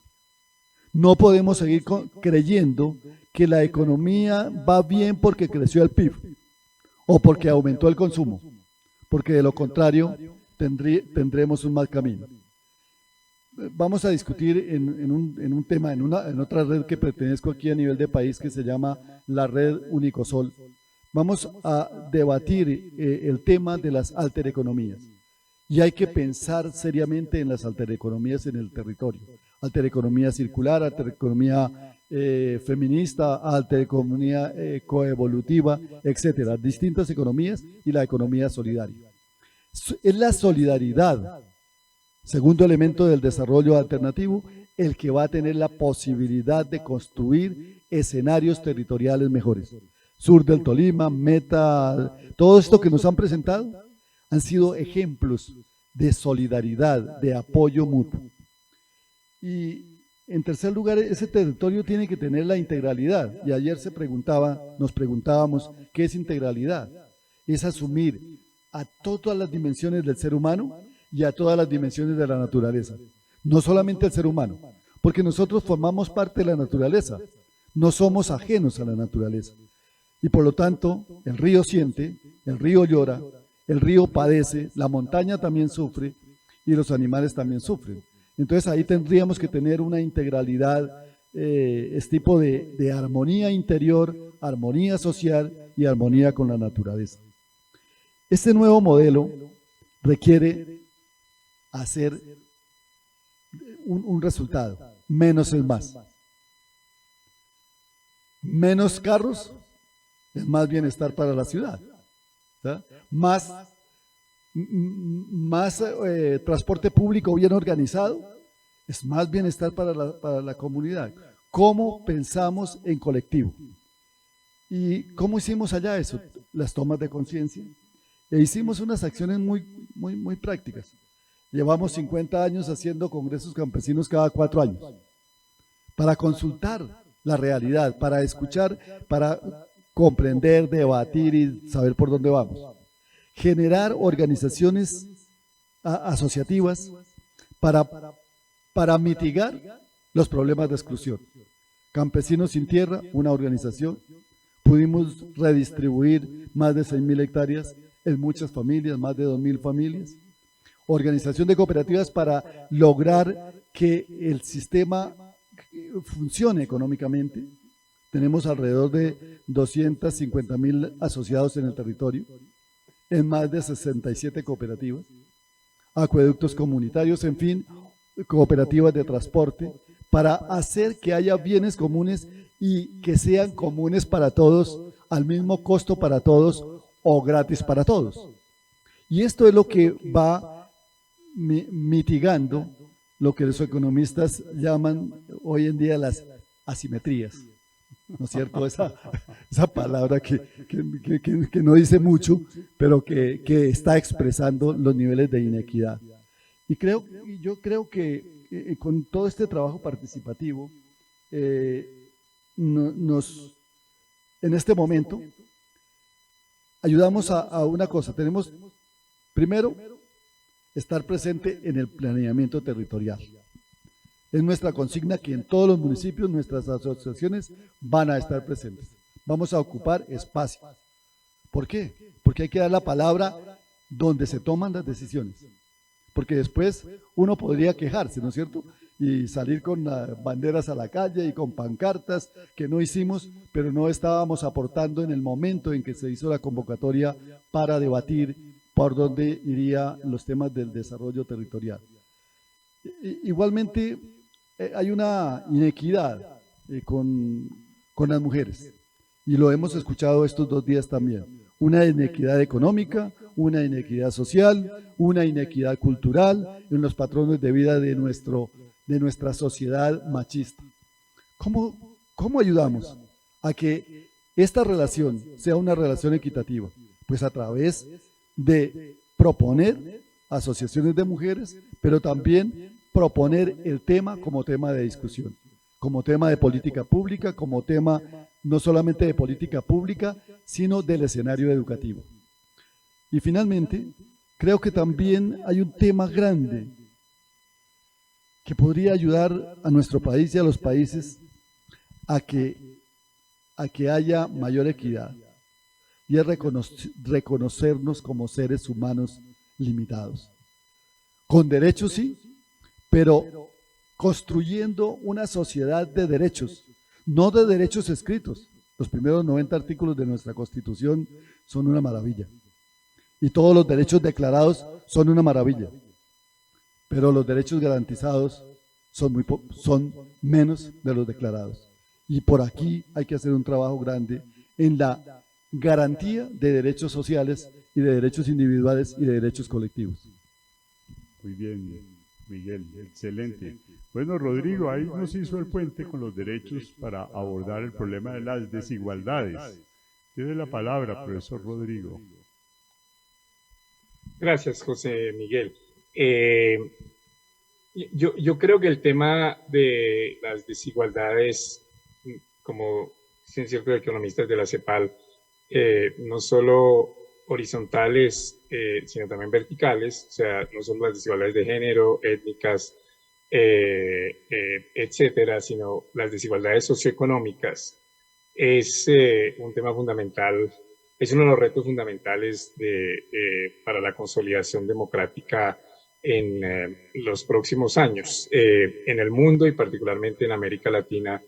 No podemos seguir creyendo que la economía va bien porque creció el PIB o porque aumentó el consumo, porque de lo contrario tendremos un mal camino. Vamos a discutir en un tema, en otra red que pertenezco aquí a nivel de país que se llama la red Unicosol. Vamos a debatir el tema de las altereconomías y hay que pensar seriamente en las altereconomías en el territorio. Altereconomía circular, altereconomía feminista, altereconomía coevolutiva, etcétera. Distintas economías y la economía solidaria. Es la solidaridad, segundo elemento del desarrollo alternativo, el que va a tener la posibilidad de construir escenarios territoriales mejores. Sur del Tolima, Meta, todo esto que nos han presentado han sido ejemplos de solidaridad, de apoyo mutuo. Y en tercer lugar, ese territorio tiene que tener la integralidad. Y ayer nos preguntábamos, ¿qué es integralidad? Es asumir a todas las dimensiones del ser humano y a todas las dimensiones de la naturaleza. No solamente el ser humano, porque nosotros formamos parte de la naturaleza, no somos ajenos a la naturaleza. Y por lo tanto, el río siente, el río llora, el río padece, la montaña también sufre y los animales también sufren. Entonces ahí tendríamos que tener una integralidad, este tipo de armonía interior, armonía social y armonía con la naturaleza. Este nuevo modelo requiere hacer un resultado. Menos es más. Menos carros es más bienestar para la ciudad. ¿Sí? Más transporte público bien organizado es más bienestar para la comunidad. ¿Cómo pensamos en colectivo? ¿Y cómo hicimos allá eso? Las tomas de conciencia. E hicimos unas acciones muy prácticas. Llevamos 50 años haciendo congresos campesinos cada 4 años para consultar la realidad, para escuchar, para comprender, debatir y saber por dónde vamos. Generar organizaciones asociativas para mitigar los problemas de exclusión. Campesinos sin Tierra, una organización. Pudimos redistribuir más de 6.000 hectáreas en muchas familias, más de 2.000 familias. Organización de cooperativas para lograr que el sistema funcione económicamente. Tenemos alrededor de 250.000 asociados en el territorio, en más de 67 cooperativas, acueductos comunitarios, en fin, cooperativas de transporte, para hacer que haya bienes comunes y que sean comunes para todos, al mismo costo para todos o gratis para todos. Y esto es lo que va mitigando lo que los economistas llaman hoy en día las asimetrías, ¿no es cierto? Esa palabra que no dice mucho, pero que está expresando los niveles de inequidad. Y yo creo que con todo este trabajo participativo, en este momento, ayudamos a una cosa. Tenemos, primero, estar presente en el planeamiento territorial. Es nuestra consigna que en todos los municipios nuestras asociaciones van a estar presentes. Vamos a ocupar espacio. ¿Por qué? Porque hay que dar la palabra donde se toman las decisiones. Porque después uno podría quejarse, ¿no es cierto? Y salir con banderas a la calle y con pancartas que no hicimos, pero no estábamos aportando en el momento en que se hizo la convocatoria para debatir por dónde irían los temas del desarrollo territorial. Igualmente, hay una inequidad con las mujeres, y lo hemos escuchado estos 2 días también. Una inequidad económica, una inequidad social, una inequidad cultural en los patrones de vida de nuestra sociedad machista. ¿Cómo ayudamos a que esta relación sea una relación equitativa? Pues a través de proponer asociaciones de mujeres, pero también proponer el tema como tema de discusión, como tema de política pública, como tema no solamente de política pública, sino del escenario educativo. Y finalmente, creo que también hay un tema grande que podría ayudar a nuestro país y a los países a que haya mayor equidad, y es reconocernos como seres humanos limitados. Con derechos sí, pero construyendo una sociedad de derechos, no de derechos escritos. Los primeros 90 artículos de nuestra Constitución son una maravilla. Y todos los derechos declarados son una maravilla. Pero los derechos garantizados son menos de los declarados. Y por aquí hay que hacer un trabajo grande en la garantía de derechos sociales y de derechos individuales y de derechos colectivos. Muy bien, Miguel, excelente. Bueno, Rodrigo, ahí nos hizo el puente con los derechos para abordar el problema de las desigualdades. Tiene la palabra, profesor Rodrigo. Gracias, José Miguel. Yo creo que el tema de las desigualdades, como dicen ciertos economistas de la CEPAL, no solo horizontales, sino también verticales, o sea, no solo las desigualdades de género, étnicas, etcétera, sino las desigualdades socioeconómicas, es un tema fundamental, es uno de los retos fundamentales para la consolidación democrática en los próximos años, en el mundo y particularmente en América Latina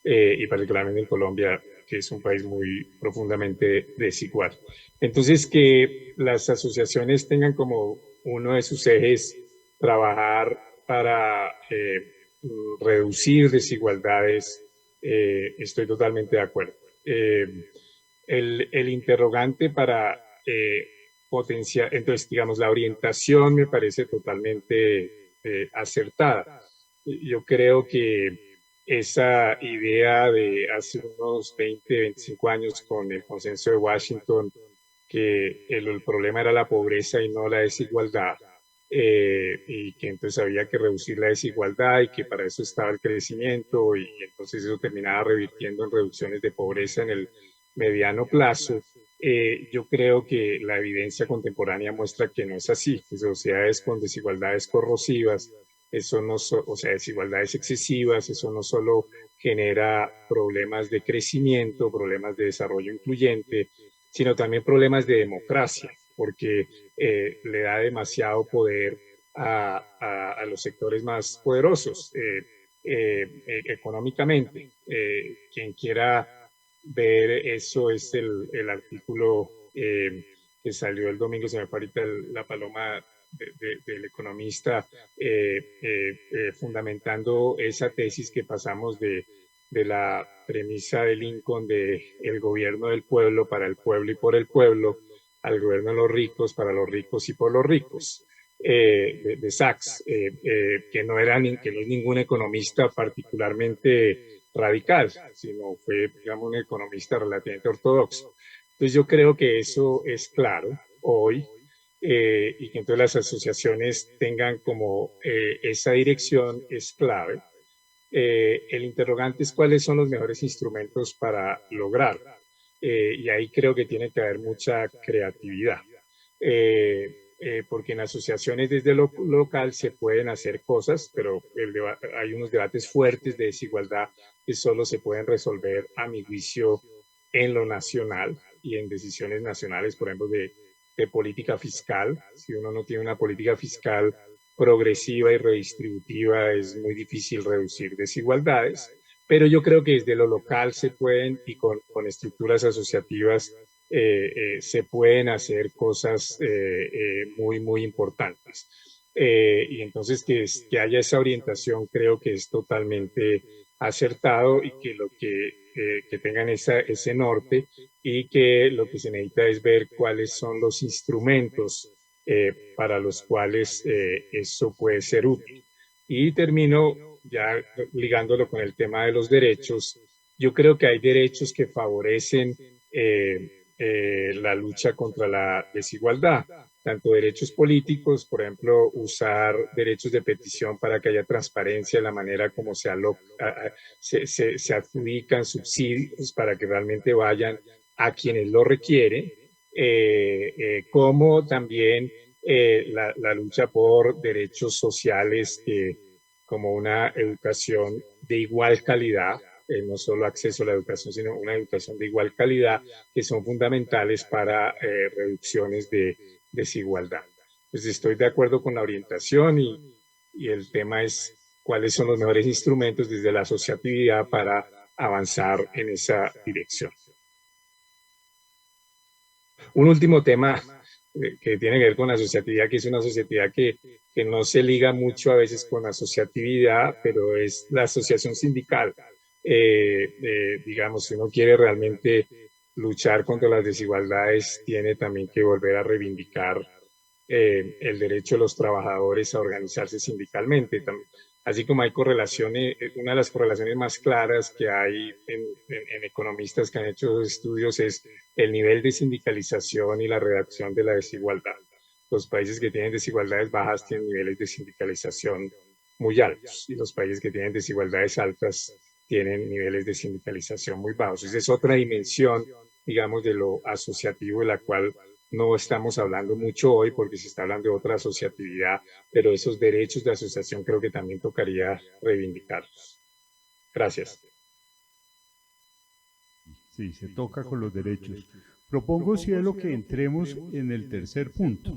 y particularmente en Colombia, que es un país muy profundamente desigual. Entonces, que las asociaciones tengan como uno de sus ejes trabajar para reducir desigualdades, estoy totalmente de acuerdo. El interrogante para potenciar, entonces, digamos, la orientación me parece totalmente acertada. Yo creo que esa idea de hace unos 20, 25 años con el consenso de Washington, que el problema era la pobreza y no la desigualdad, y que entonces había que reducir la desigualdad y que para eso estaba el crecimiento, y entonces eso terminaba revirtiendo en reducciones de pobreza en el mediano plazo. Yo creo que la evidencia contemporánea muestra que no es así, que sociedades con desigualdades corrosivas, eso no o sea, desigualdades excesivas, eso no solo genera problemas de crecimiento, problemas de desarrollo incluyente, sino también problemas de democracia, porque le da demasiado poder a los sectores más poderosos económicamente. Quien quiera ver eso es el artículo que salió el domingo, se me fue ahorita la paloma del economista, fundamentando esa tesis que pasamos de la premisa de Lincoln de el gobierno del pueblo para el pueblo y por el pueblo, al gobierno de los ricos para los ricos y por los ricos, de Sachs, que no es ningún economista particularmente radical, sino fue, digamos, un economista relativamente ortodoxo. Entonces yo creo que eso es claro hoy, y que entonces las asociaciones tengan como esa dirección es clave. El interrogante es cuáles son los mejores instrumentos para lograrlo, y ahí creo que tiene que haber mucha creatividad. porque en asociaciones desde lo local se pueden hacer cosas, pero hay unos debates fuertes de desigualdad que solo se pueden resolver, a mi juicio, en lo nacional y en decisiones nacionales, por ejemplo, de política fiscal. Si uno no tiene una política fiscal progresiva y redistributiva, es muy difícil reducir desigualdades, pero yo creo que desde lo local se pueden, y con estructuras asociativas, se pueden hacer cosas muy, muy importantes. Y entonces que haya esa orientación creo que es totalmente acertado, y que tengan ese norte, y que lo que se necesita es ver cuáles son los instrumentos para los cuales eso puede ser útil. Y termino ya ligándolo con el tema de los derechos. Yo creo que hay derechos que favorecen la lucha contra la desigualdad, tanto derechos políticos, por ejemplo, usar derechos de petición para que haya transparencia en la manera como se adjudican subsidios para que realmente vayan a quienes lo requieren, como también la lucha por derechos sociales, como una educación de igual calidad, no solo acceso a la educación, sino una educación de igual calidad, que son fundamentales para reducciones de desigualdad. Pues estoy de acuerdo con la orientación, y el tema es cuáles son los mejores instrumentos desde la asociatividad para avanzar en esa dirección. Un último tema que tiene que ver con la asociatividad, que es una asociatividad que no se liga mucho a veces con la asociatividad, pero es la asociación sindical. Digamos, si uno quiere realmente luchar contra las desigualdades, tiene también que volver a reivindicar el derecho de los trabajadores a organizarse sindicalmente. Así como hay correlaciones, una de las correlaciones más claras que hay en economistas que han hecho estudios es el nivel de sindicalización y la redacción de la desigualdad. Los países que tienen desigualdades bajas tienen niveles de sindicalización muy altos, y los países que tienen desigualdades altas tienen niveles de sindicalización muy bajos. Esa es otra dimensión, digamos, de lo asociativo, de la cual no estamos hablando mucho hoy porque se está hablando de otra asociatividad, pero esos derechos de asociación creo que también tocaría reivindicarlos. Gracias. Sí, se toca con los derechos. Propongo, Cielo, que entremos en el tercer punto,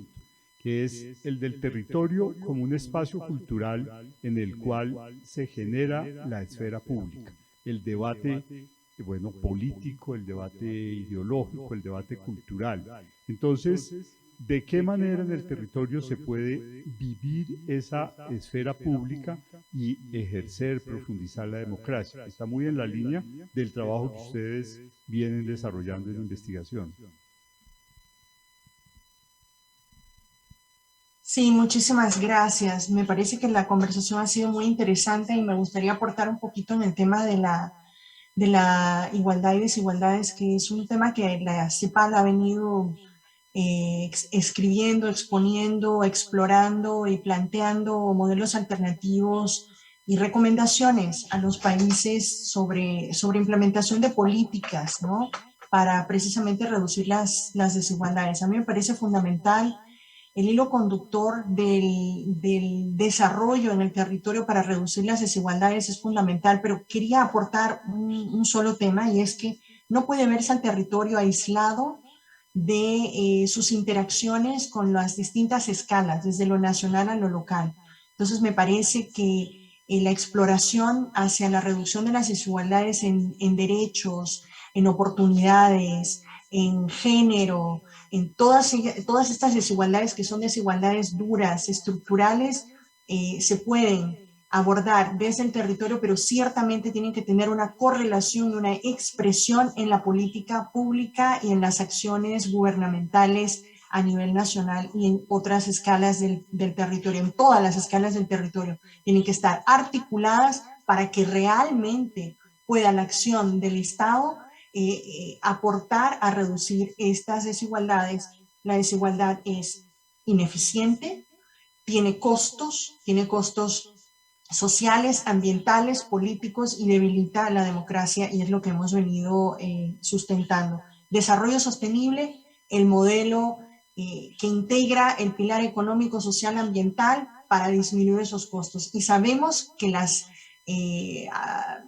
que es el del territorio como un espacio cultural en el cual se genera la esfera pública, el debate, bueno, político, el debate ideológico, el debate cultural. Entonces, ¿de qué manera en el territorio se puede vivir esa esfera pública y ejercer, profundizar la democracia? Está muy en la línea del trabajo que ustedes vienen desarrollando en investigación. Sí, muchísimas gracias. Me parece que la conversación ha sido muy interesante, y me gustaría aportar un poquito en el tema de la igualdad y desigualdades, que es un tema que la CEPAL ha venido escribiendo, exponiendo, explorando y planteando modelos alternativos y recomendaciones a los países sobre implementación de políticas, ¿no?, para precisamente reducir las desigualdades. A mí me parece fundamental el hilo conductor del desarrollo en el territorio para reducir las desigualdades, es fundamental, pero quería aportar un solo tema, y es que no puede verse al territorio aislado de sus interacciones con las distintas escalas, desde lo nacional a lo local. Entonces me parece que la exploración hacia la reducción de las desigualdades en derechos, en oportunidades, en género, en todas estas desigualdades que son desigualdades duras, estructurales, se pueden abordar desde el territorio, pero ciertamente tienen que tener una correlación, una expresión en la política pública y en las acciones gubernamentales a nivel nacional y en otras escalas del territorio, en todas las escalas del territorio. Tienen que estar articuladas para que realmente pueda la acción del Estado aportar a reducir estas desigualdades. La desigualdad es ineficiente, tiene costos sociales, ambientales, políticos, y debilita la democracia, y es lo que hemos venido sustentando. Desarrollo sostenible, el modelo que integra el pilar económico, social, ambiental para disminuir esos costos. Y sabemos que las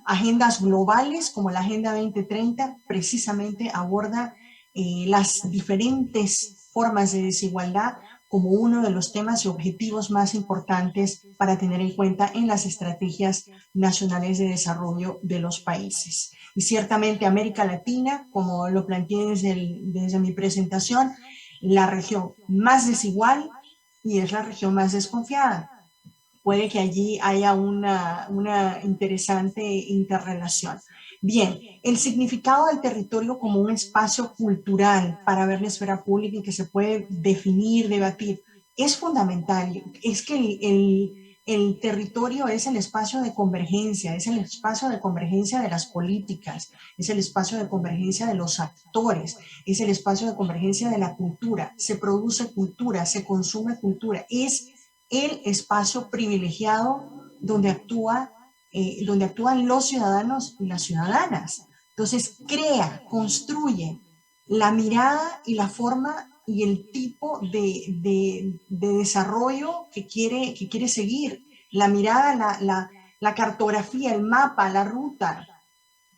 agendas globales como la Agenda 2030 precisamente aborda las diferentes formas de desigualdad como uno de los temas y objetivos más importantes para tener en cuenta en las estrategias nacionales de desarrollo de los países. Y ciertamente América Latina, como lo planteé desde mi presentación, la región más desigual y es la región más desconfiada. Puede que allí haya una interesante interrelación. Bien, el significado del territorio como un espacio cultural para ver la esfera pública y que se puede definir, debatir, es fundamental. Es que el territorio es el espacio de convergencia, es el espacio de convergencia de las políticas, es el espacio de convergencia de los actores, es el espacio de convergencia de la cultura. Se produce cultura, se consume cultura, es el espacio privilegiado donde actúan los ciudadanos y las ciudadanas. Entonces, construye la mirada y la forma y el tipo de desarrollo que quiere seguir. La mirada, la cartografía, el mapa, la ruta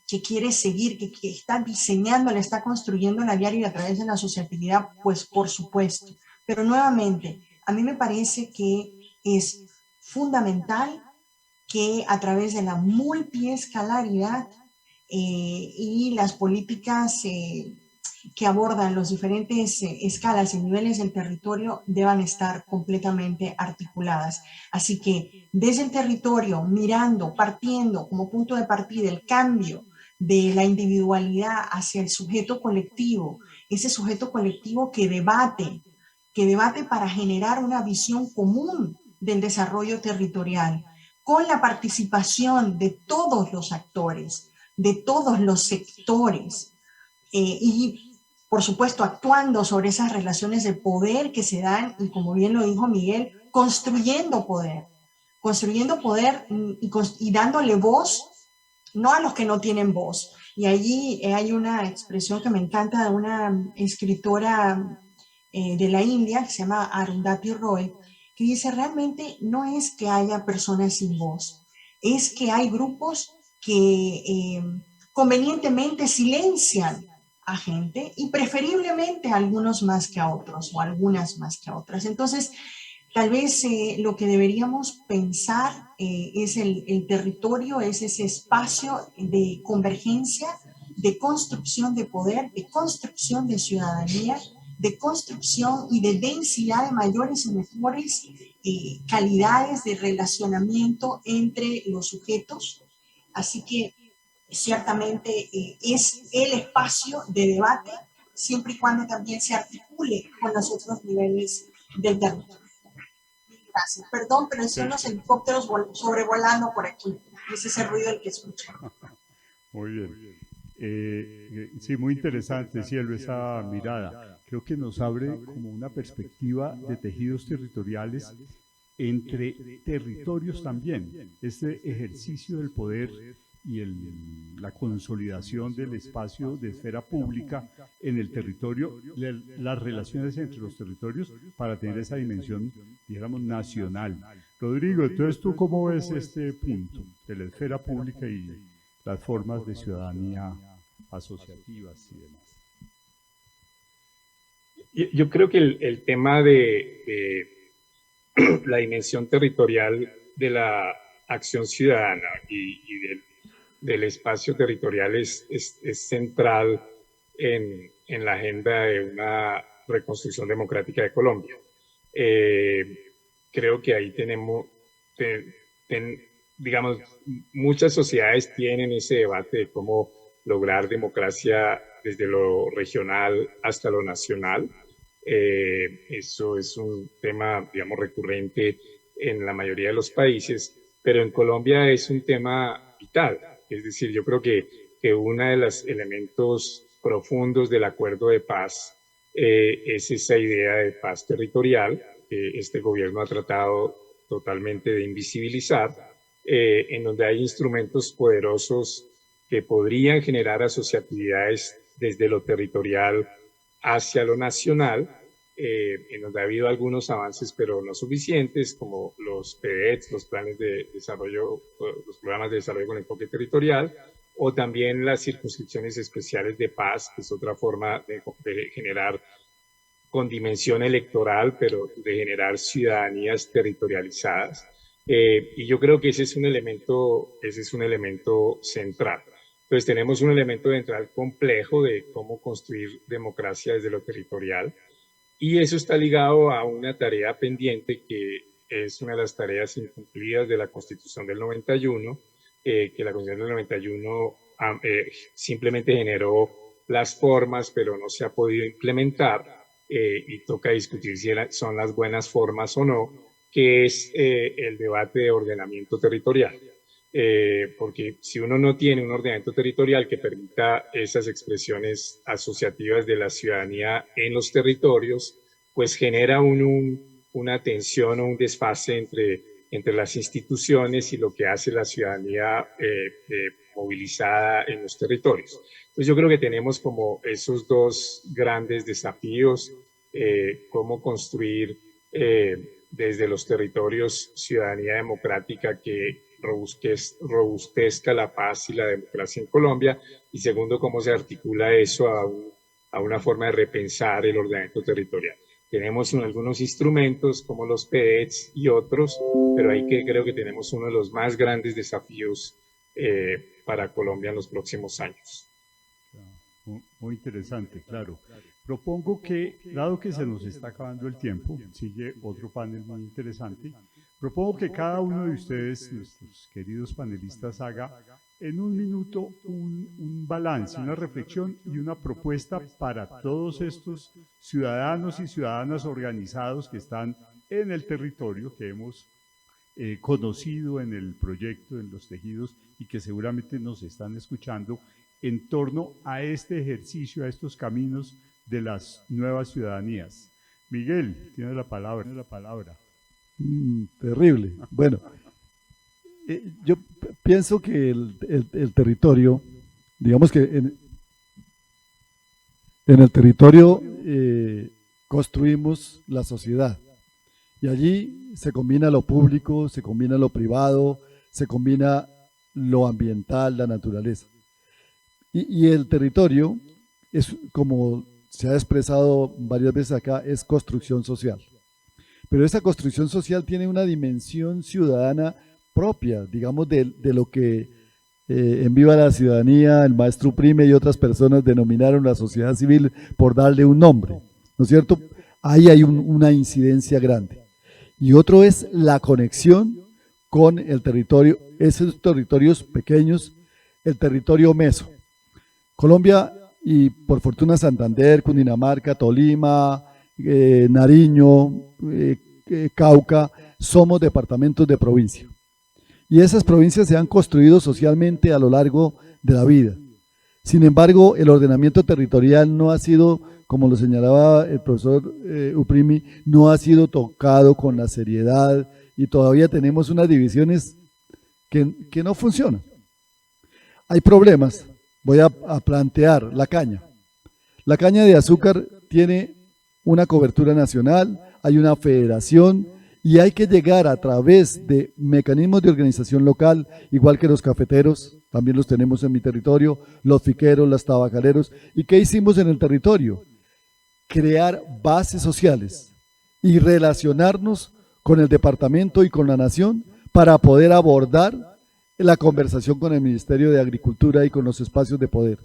que quiere seguir, que está diseñando, le está construyendo la diaria y a través de la asociatividad, pues por supuesto. Pero nuevamente, a mí me parece que es fundamental que a través de la multiescalaridad y las políticas que abordan los diferentes escalas y niveles del territorio deban estar completamente articuladas. Así que desde el territorio, mirando, partiendo como punto de partida el cambio de la individualidad hacia el sujeto colectivo, ese sujeto colectivo que debate para generar una visión común del desarrollo territorial, con la participación de todos los actores, de todos los sectores, y por supuesto actuando sobre esas relaciones de poder que se dan, y como bien lo dijo Miguel, construyendo poder y dándole voz, no a los que no tienen voz. Y allí hay una expresión que me encanta de una escritora de la India, que se llama Arundhati Roy, que dice, realmente no es que haya personas sin voz, es que hay grupos que convenientemente silencian a gente y preferiblemente a algunos más que a otros o algunas más que a otras. Entonces, tal vez lo que deberíamos pensar es el territorio, es ese espacio de convergencia, de construcción de poder, de construcción de ciudadanía, de construcción y de densidad de mayores y mejores calidades de relacionamiento entre los sujetos. Así que ciertamente es el espacio de debate, siempre y cuando también se articule con los otros niveles del territorio. Gracias. Perdón, pero son los helicópteros sobrevolando por aquí. Ese es el ruido del que escucho. Muy bien. Sí, muy interesante, Cielo, esa mirada. Creo que nos abre como una perspectiva de tejidos territoriales entre territorios también. Este ejercicio del poder y la consolidación del espacio de esfera pública en el territorio, las relaciones entre los territorios para tener esa dimensión, dijéramos, nacional. Rodrigo, entonces, ¿tú cómo ves este punto de la esfera pública y las formas de ciudadanía asociativas y demás? Yo creo que el tema de la dimensión territorial de la acción ciudadana y del espacio territorial es central en la agenda de una reconstrucción democrática de Colombia. Creo que ahí tenemos, digamos, muchas sociedades tienen ese debate de cómo lograr democracia desde lo regional hasta lo nacional. Eso es un tema, digamos, recurrente en la mayoría de los países, pero en Colombia es un tema vital. Es decir, yo creo que uno de los elementos profundos del acuerdo de paz es esa idea de paz territorial que este gobierno ha tratado totalmente de invisibilizar, en donde hay instrumentos poderosos que podrían generar asociatividades desde lo territorial hacia lo nacional, en donde ha habido algunos avances, pero no suficientes, como los PDETs, los planes de desarrollo, los programas de desarrollo con enfoque territorial, o también las circunscripciones especiales de paz, que es otra forma de generar con dimensión electoral, pero de generar ciudadanías territorializadas. Y yo creo que ese es un elemento central. Entonces tenemos un elemento central complejo de cómo construir democracia desde lo territorial, y eso está ligado a una tarea pendiente que es una de las tareas incumplidas de la Constitución del 91, que la Constitución del 91 simplemente generó las formas, pero no se ha podido implementar, y toca discutir si son las buenas formas o no, que es el debate de ordenamiento territorial. Porque si uno no tiene un ordenamiento territorial que permita esas expresiones asociativas de la ciudadanía en los territorios, pues genera una tensión o un desfase entre las instituciones y lo que hace la ciudadanía movilizada en los territorios. Entonces yo creo que tenemos como esos dos grandes desafíos, cómo construir desde los territorios ciudadanía democrática que robustezca la paz y la democracia en Colombia, y segundo, cómo se articula eso a una forma de repensar el ordenamiento territorial. Tenemos algunos instrumentos como los PEDs y otros, pero ahí creo que tenemos uno de los más grandes desafíos para Colombia en los próximos años. Muy interesante, claro. Propongo que, dado que se nos está acabando el tiempo, sigue otro panel muy interesante. Propongo que cada uno de ustedes, nuestros queridos panelistas, haga en un minuto un balance, una reflexión y una propuesta para todos estos ciudadanos y ciudadanas organizados que están en el territorio, que hemos conocido en el proyecto, en los tejidos, y que seguramente nos están escuchando en torno a este ejercicio, a estos caminos de las nuevas ciudadanías. Miguel, tiene la palabra. Terrible. Bueno, yo pienso que el territorio, digamos que en el territorio construimos la sociedad, y allí se combina lo público, se combina lo privado, se combina lo ambiental, la naturaleza. Y el territorio es, como se ha expresado varias veces acá, es construcción social. Pero esa construcción social tiene una dimensión ciudadana propia, digamos, de lo que en Viva la Ciudadanía, el maestro Uprime y otras personas denominaron la sociedad civil por darle un nombre, ¿no es cierto? Ahí hay una incidencia grande. Y otro es la conexión con el territorio, esos territorios pequeños, el territorio meso. Colombia, y por fortuna Santander, Cundinamarca, Tolima, Nariño, Cauca, somos departamentos de provincia. Y esas provincias se han construido socialmente a lo largo de la vida. Sin embargo, el ordenamiento territorial no ha sido, como lo señalaba el profesor Uprimi, no ha sido tocado con la seriedad, y todavía tenemos unas divisiones que no funcionan. Hay problemas. Voy a plantear la caña. La caña de azúcar tiene una cobertura nacional, hay una federación, y hay que llegar a través de mecanismos de organización local, igual que los cafeteros, también los tenemos en mi territorio, los fiqueros, los tabacaleros. ¿Y qué hicimos en el territorio? Crear bases sociales y relacionarnos con el departamento y con la nación para poder abordar la conversación con el Ministerio de Agricultura y con los espacios de poder.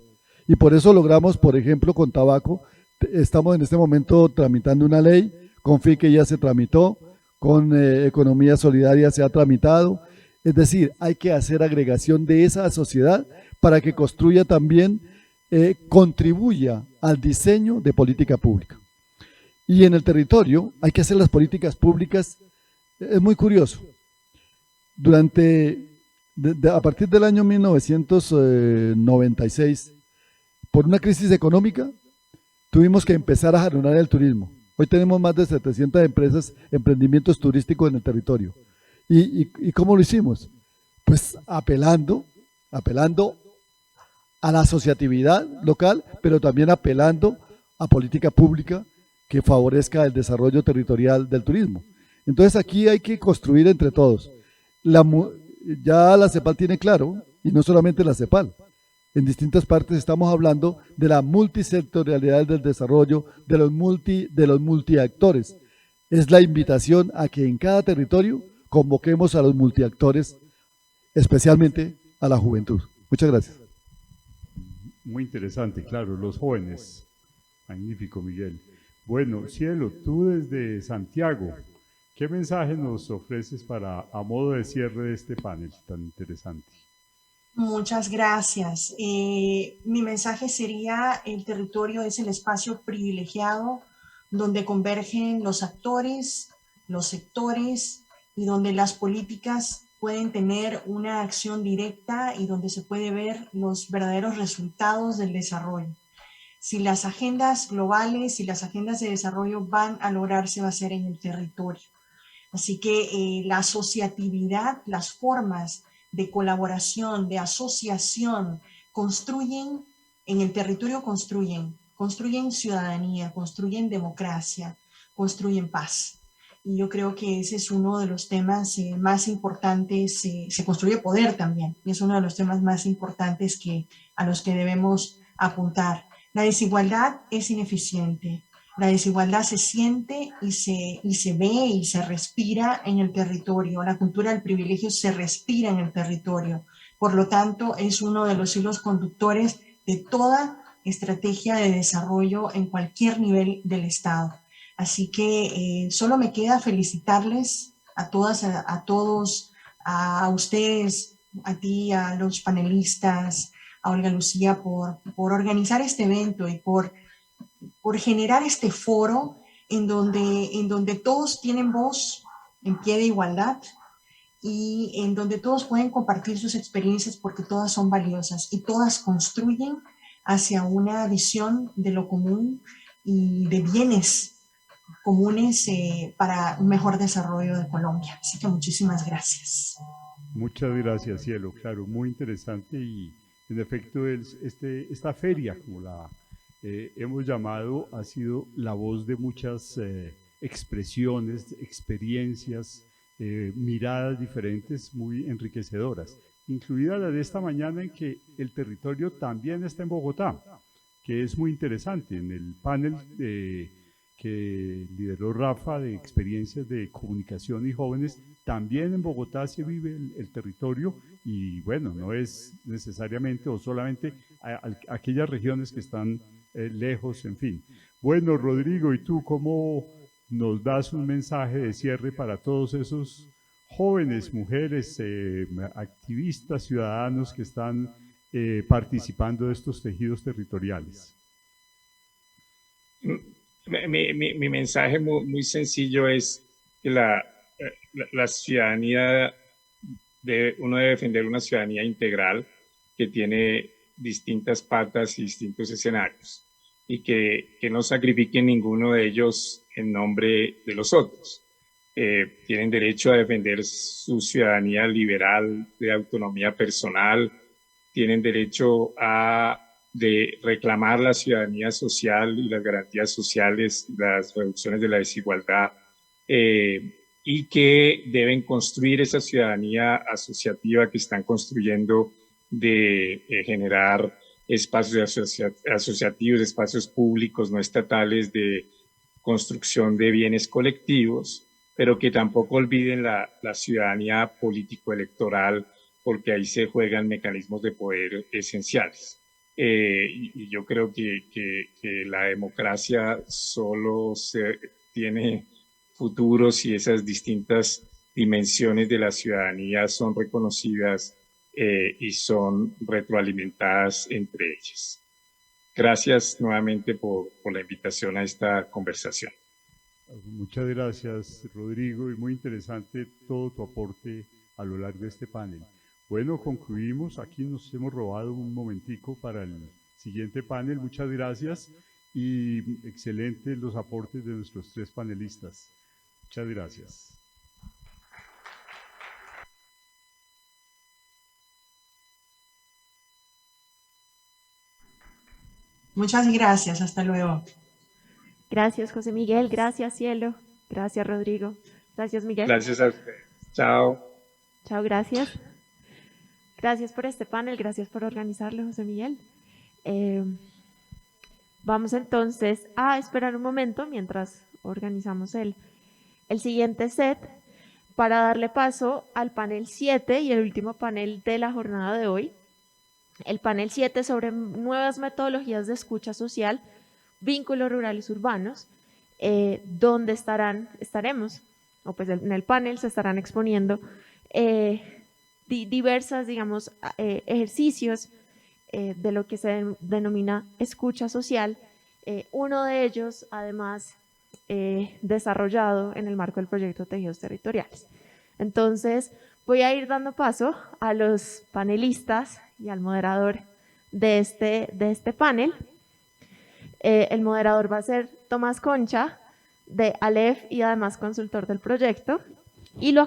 Y por eso logramos, por ejemplo, con tabaco, estamos en este momento tramitando una ley, con FICE ya se tramitó, con Economía Solidaria se ha tramitado. Es decir, hay que hacer agregación de esa sociedad para que construya también, contribuya al diseño de política pública. Y en el territorio hay que hacer las políticas públicas. Es muy curioso. A partir del año 1996, por una crisis económica, tuvimos que empezar a jalonar el turismo. Hoy tenemos más de 700 empresas, emprendimientos turísticos en el territorio. ¿Y cómo lo hicimos? Pues apelando a la asociatividad local, pero también apelando a política pública que favorezca el desarrollo territorial del turismo. Entonces aquí hay que construir entre todos. Ya la CEPAL tiene claro, y no solamente la CEPAL, en distintas partes estamos hablando de la multisectorialidad del desarrollo, de los multiactores. Es la invitación a que en cada territorio convoquemos a los multiactores, especialmente a la juventud. Muchas gracias. Muy interesante, claro, los jóvenes. Magnífico, Miguel. Bueno, Cielo, tú desde Santiago, ¿qué mensaje nos ofreces a modo de cierre de este panel tan interesante? Muchas gracias. Mi mensaje sería: el territorio es el espacio privilegiado donde convergen los actores, los sectores y donde las políticas pueden tener una acción directa y donde se puede ver los verdaderos resultados del desarrollo. Si las agendas globales y las agendas de desarrollo van a lograrse, va a ser en el territorio. Así que la asociatividad, las formas de colaboración, de asociación, construyen en el territorio, construyen ciudadanía, construyen democracia, construyen paz. Y yo creo que ese es uno de los temas más importantes. Se construye poder también, y es uno de los temas más importantes a los que debemos apuntar. La desigualdad es ineficiente. La desigualdad se siente y se ve y se respira en el territorio. La cultura del privilegio se respira en el territorio. Por lo tanto, es uno de los hilos conductores de toda estrategia de desarrollo en cualquier nivel del Estado. Así que solo me queda felicitarles a todas, a todos, a ustedes, a ti, a los panelistas, a Olga Lucía por organizar este evento y por generar este foro en donde todos tienen voz en pie de igualdad y en donde todos pueden compartir sus experiencias, porque todas son valiosas y todas construyen hacia una visión de lo común y de bienes comunes para un mejor desarrollo de Colombia. Así que muchísimas gracias. Muchas gracias, Cielo. Claro, muy interesante y en efecto esta feria, como la hemos llamado, ha sido la voz de muchas expresiones, experiencias, miradas diferentes muy enriquecedoras, incluida la de esta mañana en que el territorio también está en Bogotá, que es muy interesante. En el panel que lideró Rafa de experiencias de comunicación y jóvenes, también en Bogotá se vive el territorio y bueno, no es necesariamente o solamente aquellas regiones que están lejos, en fin. Bueno, Rodrigo, ¿y tú cómo nos das un mensaje de cierre para todos esos jóvenes, mujeres, activistas, ciudadanos que están participando de estos tejidos territoriales? Mi mensaje muy sencillo es que la ciudadanía, uno debe defender una ciudadanía integral que tiene distintas patas y distintos escenarios y que no sacrifiquen ninguno de ellos en nombre de los otros. Tienen derecho a defender su ciudadanía liberal de autonomía personal, tienen derecho de reclamar la ciudadanía social y las garantías sociales, las reducciones de la desigualdad, y que deben construir esa ciudadanía asociativa que están construyendo de generar espacios asociativos, espacios públicos no estatales de construcción de bienes colectivos, pero que tampoco olviden la ciudadanía político-electoral, porque ahí se juegan mecanismos de poder esenciales. Y yo creo que la democracia solo tiene futuro si esas distintas dimensiones de la ciudadanía son reconocidas y son retroalimentadas entre ellas. Gracias nuevamente por la invitación a esta conversación. Muchas gracias, Rodrigo, y muy interesante todo tu aporte a lo largo de este panel. Bueno, concluimos. Aquí nos hemos robado un momentico para el siguiente panel. Muchas gracias y excelentes los aportes de nuestros tres panelistas. Muchas gracias. Muchas gracias. Hasta luego. Gracias, José Miguel. Gracias, Cielo. Gracias, Rodrigo. Gracias, Miguel. Gracias a ustedes. Chao. Chao, gracias. Gracias por este panel, gracias por organizarlo, José Miguel. Vamos entonces a esperar un momento mientras organizamos el siguiente set para darle paso al panel 7 y el último panel de la jornada de hoy. El panel 7 sobre nuevas metodologías de escucha social, vínculos rurales urbanos, donde estaremos, o pues en el panel se estarán exponiendo diversas, digamos, ejercicios de lo que se denomina escucha social, uno de ellos además desarrollado en el marco del proyecto Tejidos Territoriales. Entonces voy a ir dando paso a los panelistas y al moderador de este panel. El moderador va a ser Tomás Concha, de Aleph y además consultor del proyecto, y lo